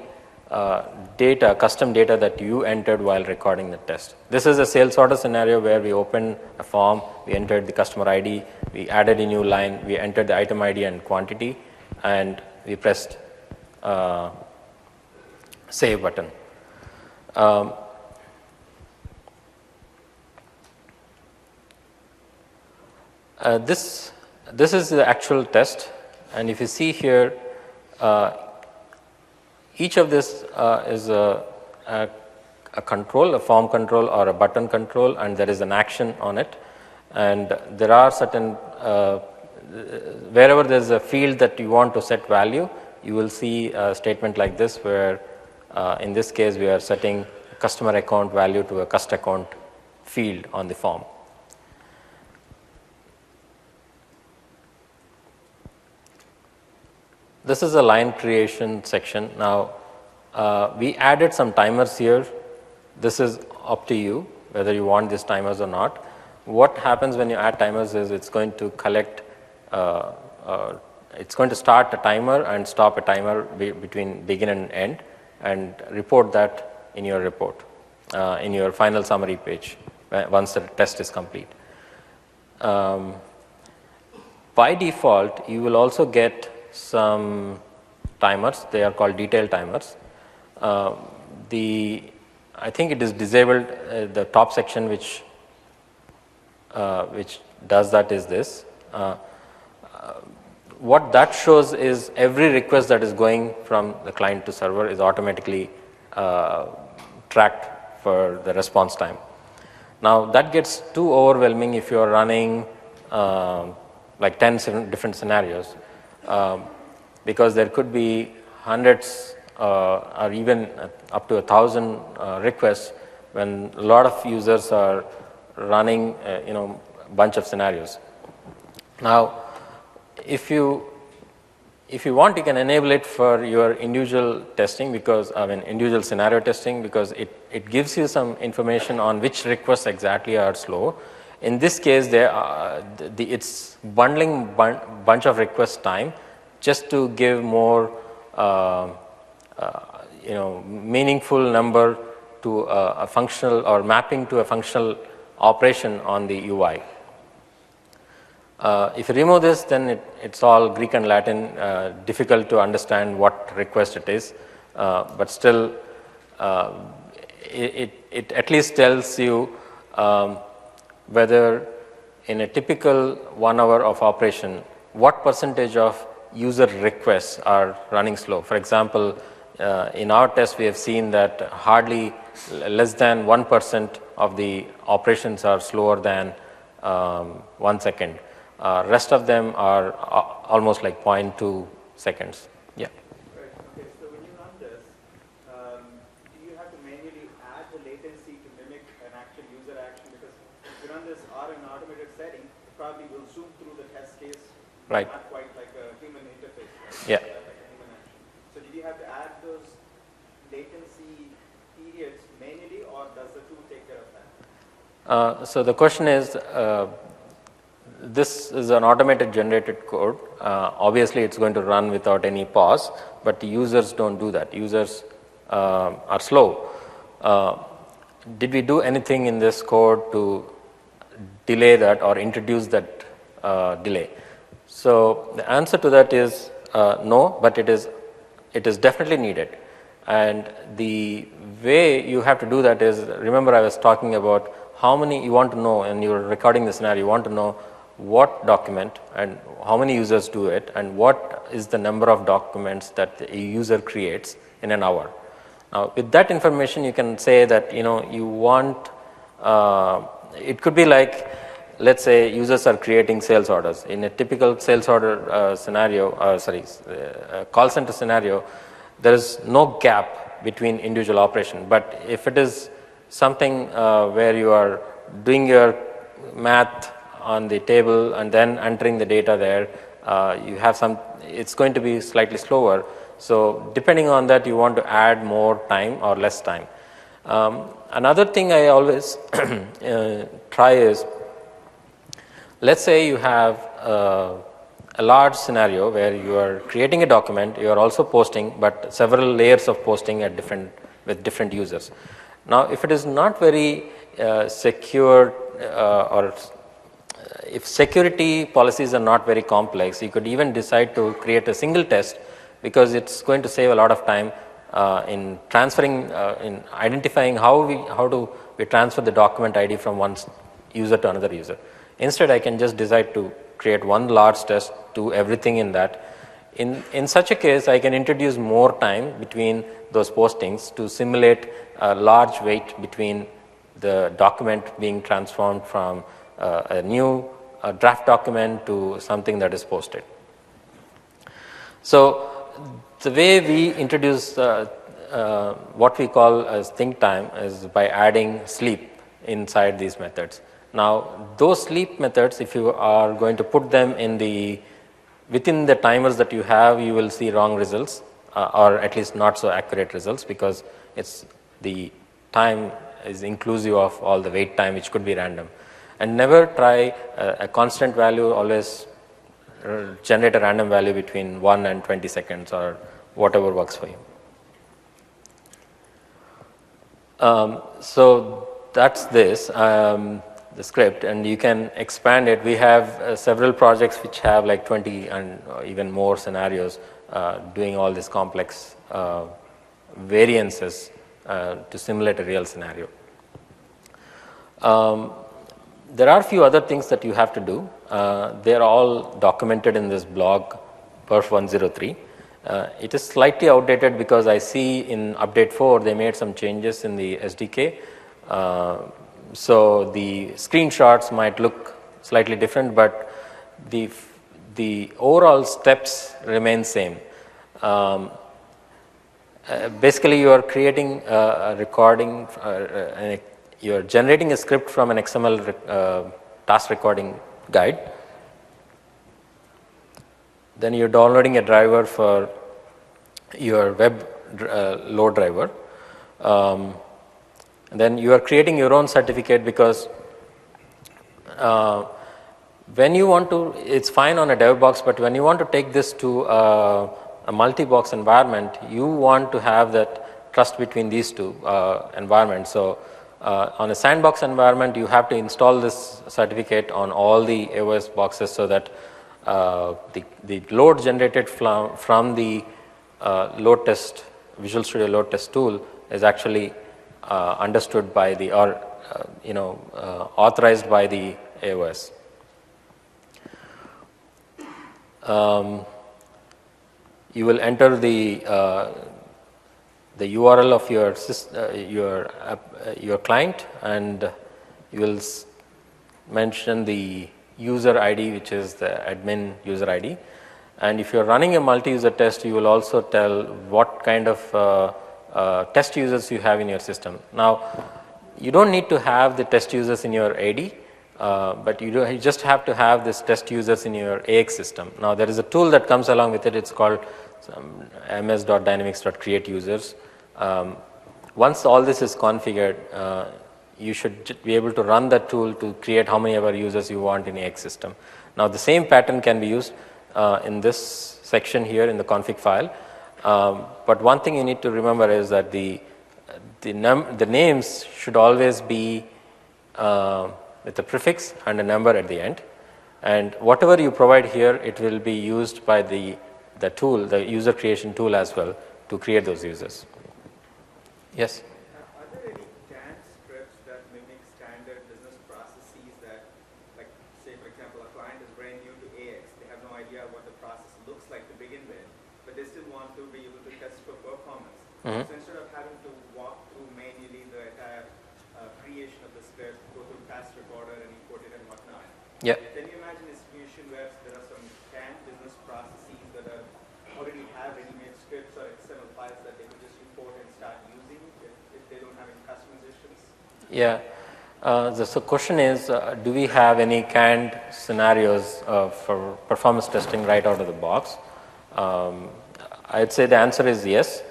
data, custom data that you entered while recording the test. This is a sales order scenario where we opened a form, we entered the customer ID, we added a new line, we entered the item ID and quantity, and we pressed save button. This is the actual test, and if you see here, each of this is a control, a form control or a button control, and there is an action on it. And there are certain, wherever there is a field that you want to set value, you will see a statement like this where in this case we are setting customer account value to a cust account field on the form. This is a line creation section. Now, we added some timers here. This is up to you whether you want these timers or not. What happens when you add timers is it's going to collect, it's going to start a timer and stop a timer between begin and end, and report that in your report, in your final summary page once the test is complete. By default, you will also get some timers. They are called detail timers. I think it is disabled. The top section which does that is this. What that shows is every request that is going from the client to server is automatically tracked for the response time. Now that gets too overwhelming if you are running like 10 different scenarios. Because there could be hundreds or even up to 1,000 requests when a lot of users are running a bunch of scenarios. Now, if you want, you can enable it for your individual testing, because individual scenario testing, because it gives you some information on which requests exactly are slow. In this case, it's bundling bunch of request time just to give more meaningful number to a functional, or mapping to a functional operation on the UI. If you remove this, then it's all Greek and Latin, difficult to understand what request it is, but still it at least tells you whether in a typical 1 hour of operation, what percentage of user requests are running slow. For example, in our test, we have seen that hardly less than 1% of the operations are slower than 1 second. Rest of them are almost like 0.2 seconds. Yeah. Right. Okay. So when you run this, do you have to manually add the latency to mimic an actual user action? Because if you run this in an automated setting, it probably will zoom through the test case. Right. Not quite like a human interface. Right? Yeah. Like a human action. So did you have to add those latency periods manually, or does the tool take care of that? So the question is, this is an automated generated code. Obviously, it's going to run without any pause, but the users don't do that. Users are slow. Did we do anything in this code to delay that or introduce that delay? So the answer to that is no, but it is definitely needed. And the way you have to do that is, remember I was talking about how many you want to know, and you're recording the scenario, you want to know what document and how many users do it, and what is the number of documents that a user creates in an hour. Now with that information, you can say that you want, it could be like, let's say users are creating sales orders. In a typical sales order scenario, call center scenario, there is no gap between individual operation. But if it is something where you are doing your math on the table and then entering the data there, you have it's going to be slightly slower. So depending on that, you want to add more time or less time. Another thing I always try is, let's say you have a large scenario where you are creating a document, you are also posting, but several layers of posting with different users. Now, if it is not very secure or if security policies are not very complex, you could even decide to create a single test, because it's going to save a lot of time in transferring, in identifying how do we transfer the document ID from one user to another user. Instead, I can just decide to create one large test, do everything in that. In such a case, I can introduce more time between those postings to simulate a large wait between the document being transformed from a new draft document to something that is posted. So the way we introduce what we call as think time is by adding sleep inside these methods. Now, those sleep methods, if you are going to put them within the timers that you have, you will see wrong results, or at least not so accurate results, because the time is inclusive of all the wait time, which could be random. And never try a constant value, always generate a random value between 1 and 20 seconds or whatever works for you. So that's this. The script, and you can expand it. We have several projects which have like 20 and even more scenarios doing all these complex variances to simulate a real scenario. There are a few other things that you have to do. They are all documented in this blog, Perf 103. It is slightly outdated because I see in update 4 they made some changes in the SDK. So the screenshots might look slightly different, but the overall steps remain same. Basically, you are creating a recording, you are generating a script from an XML task recording guide. Then you're downloading a driver for your web load driver. Then you are creating your own certificate, because when you want to, it's fine on a dev box, but when you want to take this to a multi-box environment, you want to have that trust between these two environments. So on a sandbox environment, you have to install this certificate on all the AOS boxes, so that the load generated from the load test, Visual Studio load test tool is actually understood by the, or authorized by the AOS. You will enter the URL of your client, and you will mention the user ID, which is the admin user ID. And if you're running a multi-user test, you will also tell what kind of test users you have in your system. Now, you don't need to have the test users in your AD, but you just have to have this test users in your AX system. Now, there is a tool that comes along with it. It's called ms.dynamics.create users. Once all this is configured, you should be able to run that tool to create how many ever users you want in AX system. Now, the same pattern can be used in this section here in the config file. But one thing you need to remember is that the names should always be with a prefix and a number at the end. And whatever you provide here, it will be used by the tool, the user creation tool as well, to create those users. Yes? Are there any canned scripts that mimic standard business processes that, like, say, for example, a client is brand new to AX, they have no idea what the process looks like to begin with, but they still want to be able to test for performance. Mm-hmm. So instead of having to walk through manually the entire creation of the script, go through task recorder and import it and whatnot, Yeah. can you imagine a situation where there are some canned business processes that already have ready-made scripts or XML files that they could just import and start Yeah. So question is, do we have any canned scenarios for performance testing right out of the box? I'd say the answer is yes.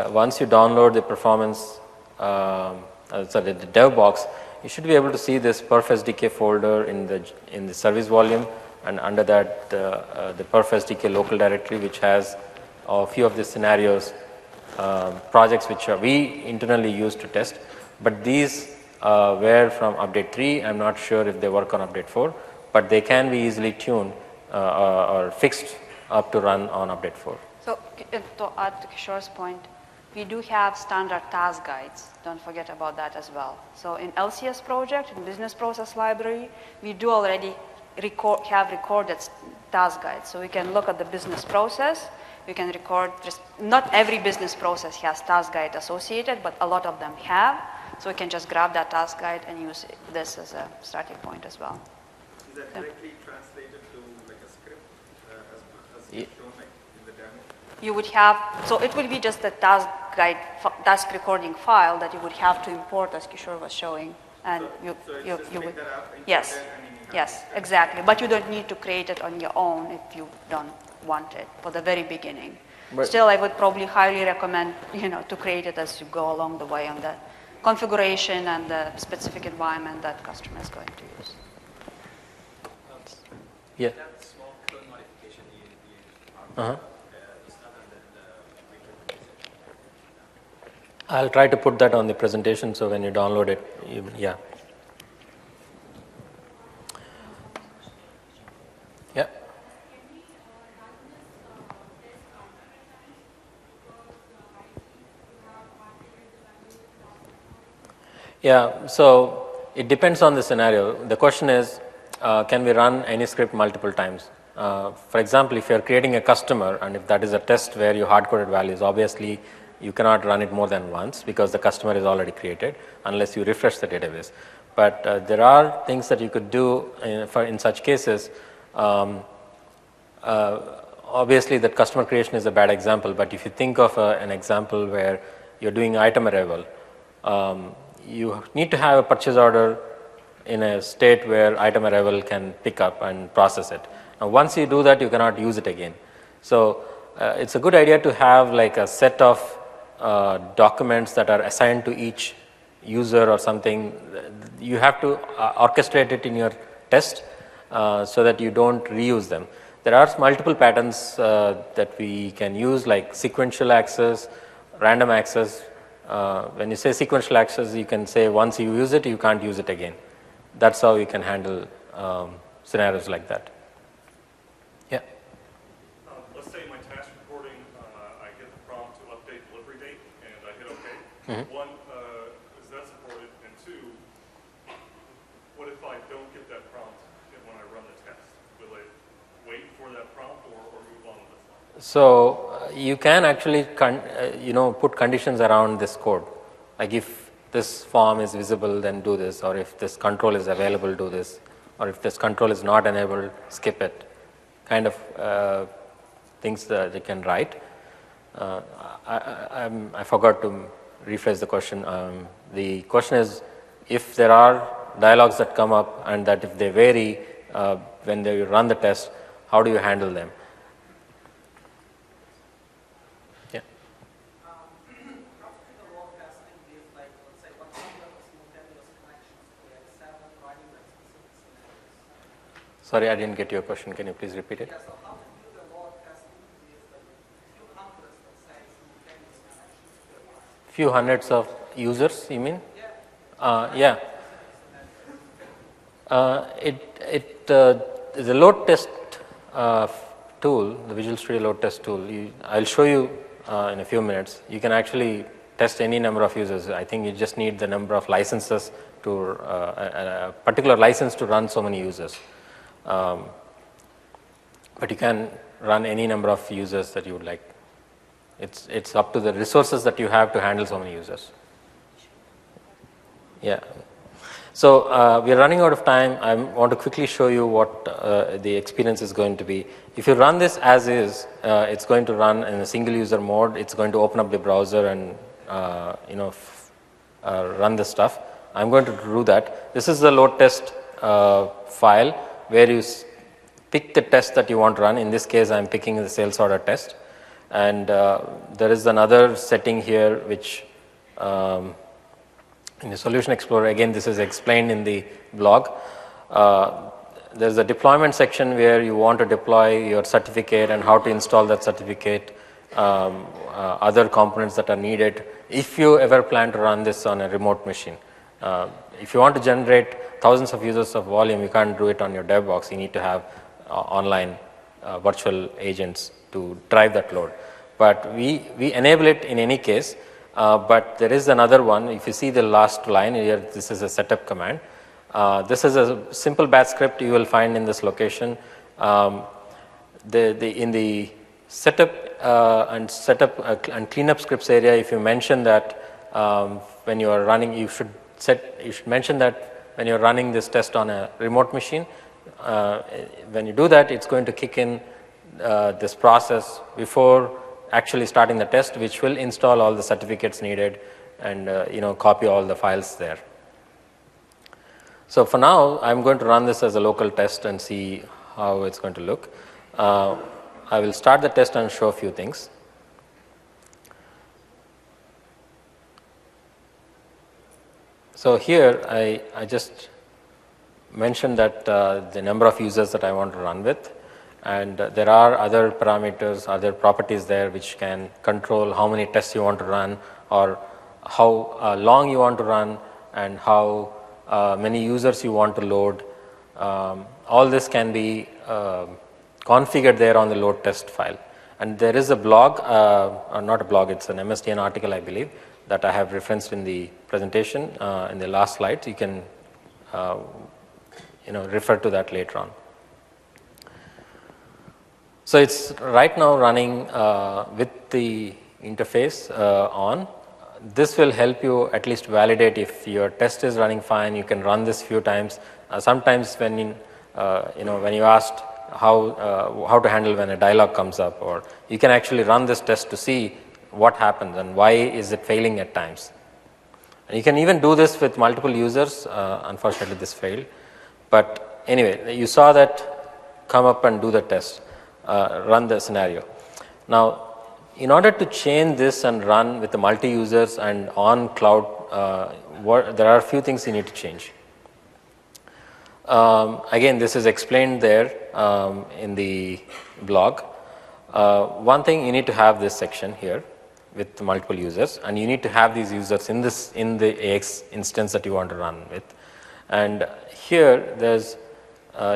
Once you download the performance, the dev box, you should be able to see this perf SDK folder in the service volume, and under that the perf SDK local directory, which has a few of the scenarios, projects which we internally use to test. But these were from update 3. I'm not sure if they work on update 4, but they can be easily tuned or fixed up to run on update 4. So to add to Kishore's point, we do have standard task guides. Don't forget about that as well. So in LCS project, in business process library, we do already have recorded task guides. So we can look at the business process. We can record, not every business process has task guide associated, but a lot of them have. So we can just grab that task guide and use this as a starting point as well. Is that directly translated to like a script as shown like in the demo? You would have, so it will be just a task guide, task recording file that you would have to import, as Kishore was showing. And you would, yes, yes, exactly. But you don't need to create it on your own if you don't want it for the very beginning. But still, I would probably highly recommend, to create it as you go along the way on the configuration and the specific environment that customer is going to use. Yeah. That small code modification you used, Uh-huh. is other than the representation. I'll try to put that on the presentation, so when you download it, yeah. Yeah. Yeah, so it depends on the scenario. The question is, can we run any script multiple times? For example, if you're creating a customer and if that is a test where you hard-coded values, obviously you cannot run it more than once because the customer is already created unless you refresh the database. But there are things that you could do in such cases. Obviously, that customer creation is a bad example, but if you think of an example where you're doing item arrival, you need to have a purchase order in a state where item arrival can pick up and process it. Now, once you do that, you cannot use it again. So it's a good idea to have like a set of documents that are assigned to each user or something. You have to orchestrate it in your test so that you don't reuse them. There are multiple patterns that we can use, like sequential access, random access. When you say sequential access, you can say once you use it, you can't use it again. That's how you can handle scenarios like that. Yeah. Let's say my task recording, I get the prompt to update delivery date, and I hit OK. Mm-hmm. One, is that supported? And two, what if I don't get that prompt when I run the test? Will it wait for that prompt or move on with this one? So you can actually put conditions around this code, like if this form is visible, then do this, or if this control is available, do this, or if this control is not enabled, skip it, kind of things that you can write. I forgot to rephrase the question. The question is, if there are dialogues that come up and that if they vary when they run the test, how do you handle them? Sorry, I didn't get your question. Can you please repeat it? Yeah, so how to do the load testing with like 200, let's say, simultaneous connections? Few hundreds of users, you mean? Yeah. The load test tool, the Visual Studio load test tool, I'll show you in a few minutes. You can actually test any number of users. I think you just need the number of licenses to a particular license to run so many users. But you can run any number of users that you would like. It's up to the resources that you have to handle so many users. Yeah. So we are running out of time. I want to quickly show you what the experience is going to be. If you run this as is, it's going to run in a single user mode. It's going to open up the browser and run the stuff. I'm going to do that. This is the load test file where you pick the test that you want to run. In this case, I'm picking the sales order test. And there is another setting here which in the Solution Explorer, again, this is explained in the blog. There's a deployment section where you want to deploy your certificate and how to install that certificate, other components that are needed if you ever plan to run this on a remote machine. If you want to generate thousands of users of volume, you can't do it on your dev box. You need to have online virtual agents to drive that load. But we enable it in any case. But there is another one. If you see the last line here, this is a setup command. This is a simple batch script you will find in this location. In the setup and cleanup scripts area, if you mention that when you are running, you should mention that when you are running this test on a remote machine. When you do that, it's going to kick in this process before actually starting the test, which will install all the certificates needed and copy all the files there. So for now, I'm going to run this as a local test and see how it's going to look. I will start the test and show a few things. So here, I just mentioned that the number of users that I want to run with, and there are other parameters, other properties there which can control how many tests you want to run, or how long you want to run, and how many users you want to load. All this can be configured there on the load test file. And there is a blog, or not a blog, it's an MSDN article, I believe, that I have referenced in the presentation in the last slide. You can refer to that later on. So it's right now running with the interface on. This will help you at least validate if your test is running fine. You can run this few times. Sometimes when when you asked how to handle when a dialog comes up, or you can actually run this test to see what happens and why is it failing at times. And you can even do this with multiple users. Unfortunately, this failed. But anyway, you saw that come up and do the test, run the scenario. Now, in order to change this and run with the multi-users and on cloud, there are a few things you need to change. Again, this is explained there in the blog. One thing, you need to have this section here with multiple users, and you need to have these users in the AX instance that you want to run with. And here, there's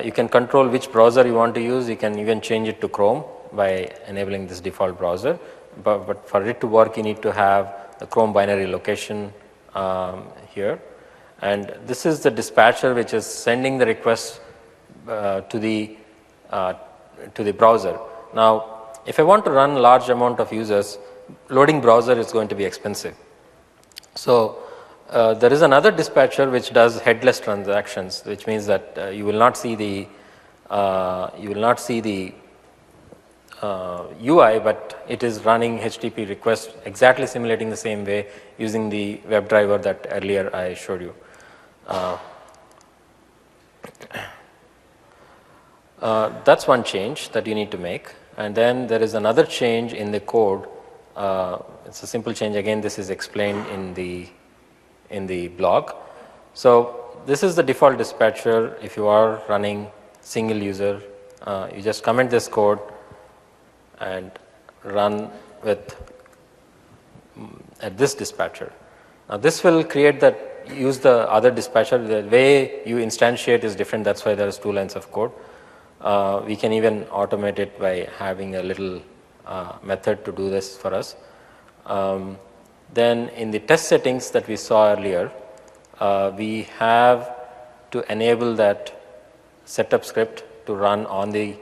you can control which browser you want to use. You can even change it to Chrome by enabling this default browser. But for it to work, you need to have the Chrome binary location here. And this is the dispatcher which is sending the request to the browser. Now, if I want to run large amount of users, loading browser is going to be expensive. So there is another dispatcher which does headless transactions, which means that you will not see the UI, but it is running HTTP requests exactly simulating the same way using the WebDriver that earlier I showed you. That's one change that you need to make. And then there is another change in the code. It's a simple change. Again, this is explained in the blog. So this is the default dispatcher. If you are running single user, you just comment this code and run with at this dispatcher. Now this will create use the other dispatcher. The way you instantiate is different. That's why there is 2 lines of code. We can even automate it by having a little method to do this for us. Then in the test settings that we saw earlier, we have to enable that setup script to run on the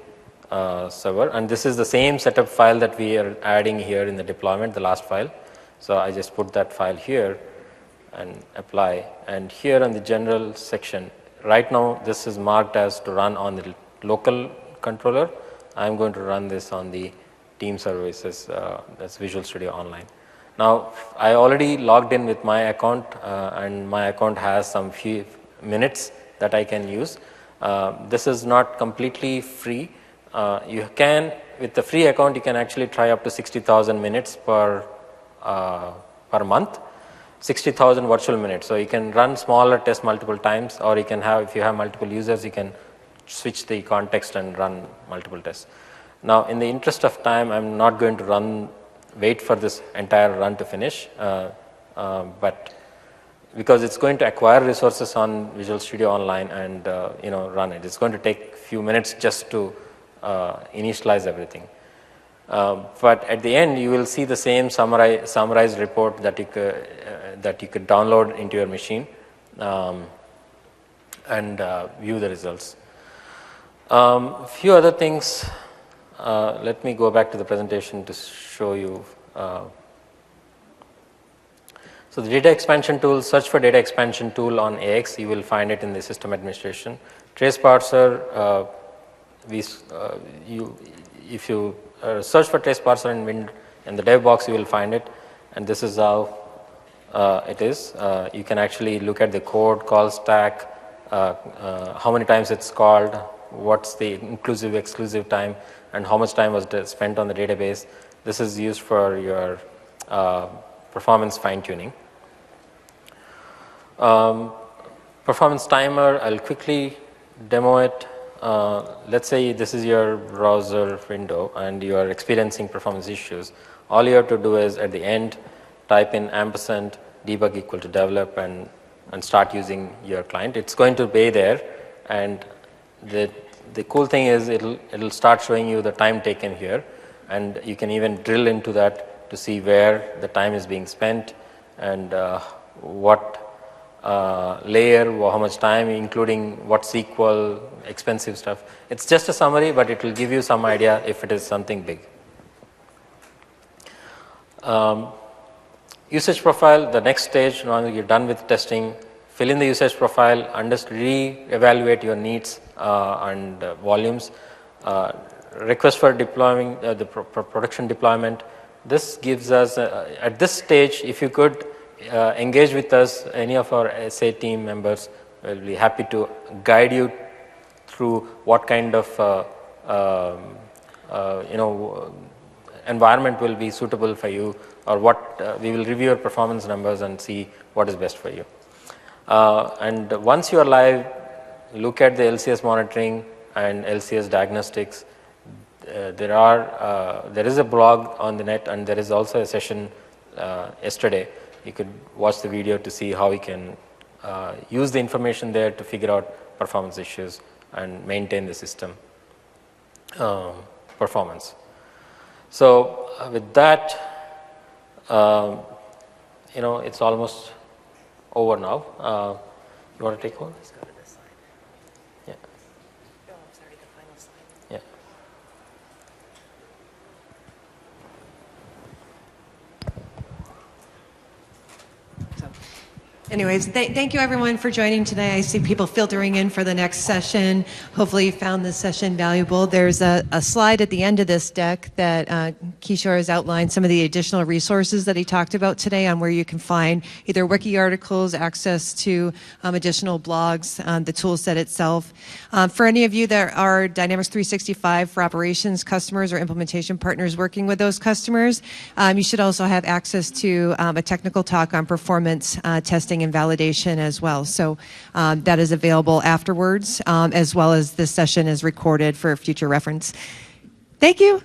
server. And this is the same setup file that we are adding here in the deployment, the last file. So I just put that file here and apply. And here in the general section, right now this is marked as to run on the local controller. I'm going to run this on the team services, that's Visual Studio Online. Now, I already logged in with my account, and my account has some few minutes that I can use. This is not completely free. You can, with the free account, you can actually try up to 60,000 minutes per month, 60,000 virtual minutes. So you can run smaller tests multiple times, or you can have, if you have multiple users, you can switch the context and run multiple tests. Now, in the interest of time, I'm not going to wait for this entire run to finish, but because it's going to acquire resources on Visual Studio Online and run it. It's going to take a few minutes just to initialize everything. But at the end, you will see the same summarized report that you could download into your machine and view the results. A few other things. Let me go back to the presentation to show you. So the data expansion tool, search for data expansion tool on AX. You will find it in the system administration. Trace parser. If you search for trace parser in the dev box, you will find it, and this is how it is. You can actually look at the code, call stack, how many times it's called, what's the inclusive, exclusive time, and how much time was spent on the database. This is used for your performance fine-tuning. Performance timer, I'll quickly demo it. Let's say this is your browser window and you are experiencing performance issues. All you have to do is at the end type in ampersand debug equal to develop and start using your client. It's going to be there, and the cool thing is it'll start showing you the time taken here, and you can even drill into that to see where the time is being spent and what layer, how much time, including what SQL, expensive stuff. It's just a summary, but it will give you some idea if it is something big. Usage profile, the next stage, now you're done with testing, fill in the usage profile, re-evaluate your needs and volumes, request for deploying the production deployment. This gives us, at this stage, if you could engage with us, any of our SA team members will be happy to guide you through what kind of environment will be suitable for you, or what we will review your performance numbers and see what is best for you. And once you are live, look at the LCS monitoring and LCS diagnostics. There is a blog on the net, and there is also a session yesterday. You could watch the video to see how we can use the information there to figure out performance issues and maintain the system performance. So with that, it's almost over now. You want to take over? Let's go to this slide. Yeah. Oh, I'm sorry, the final slide. Yeah. Anyways, thank you everyone for joining today. I see people filtering in for the next session. Hopefully you found this session valuable. There's a slide at the end of this deck that Kishore has outlined some of the additional resources that he talked about today on where you can find either wiki articles, access to additional blogs, the tool set itself. For any of you that are Dynamics 365 for operations customers or implementation partners working with those customers, you should also have access to a technical talk on performance testing and validation as well. So that is available afterwards, as well as this session is recorded for future reference. Thank you.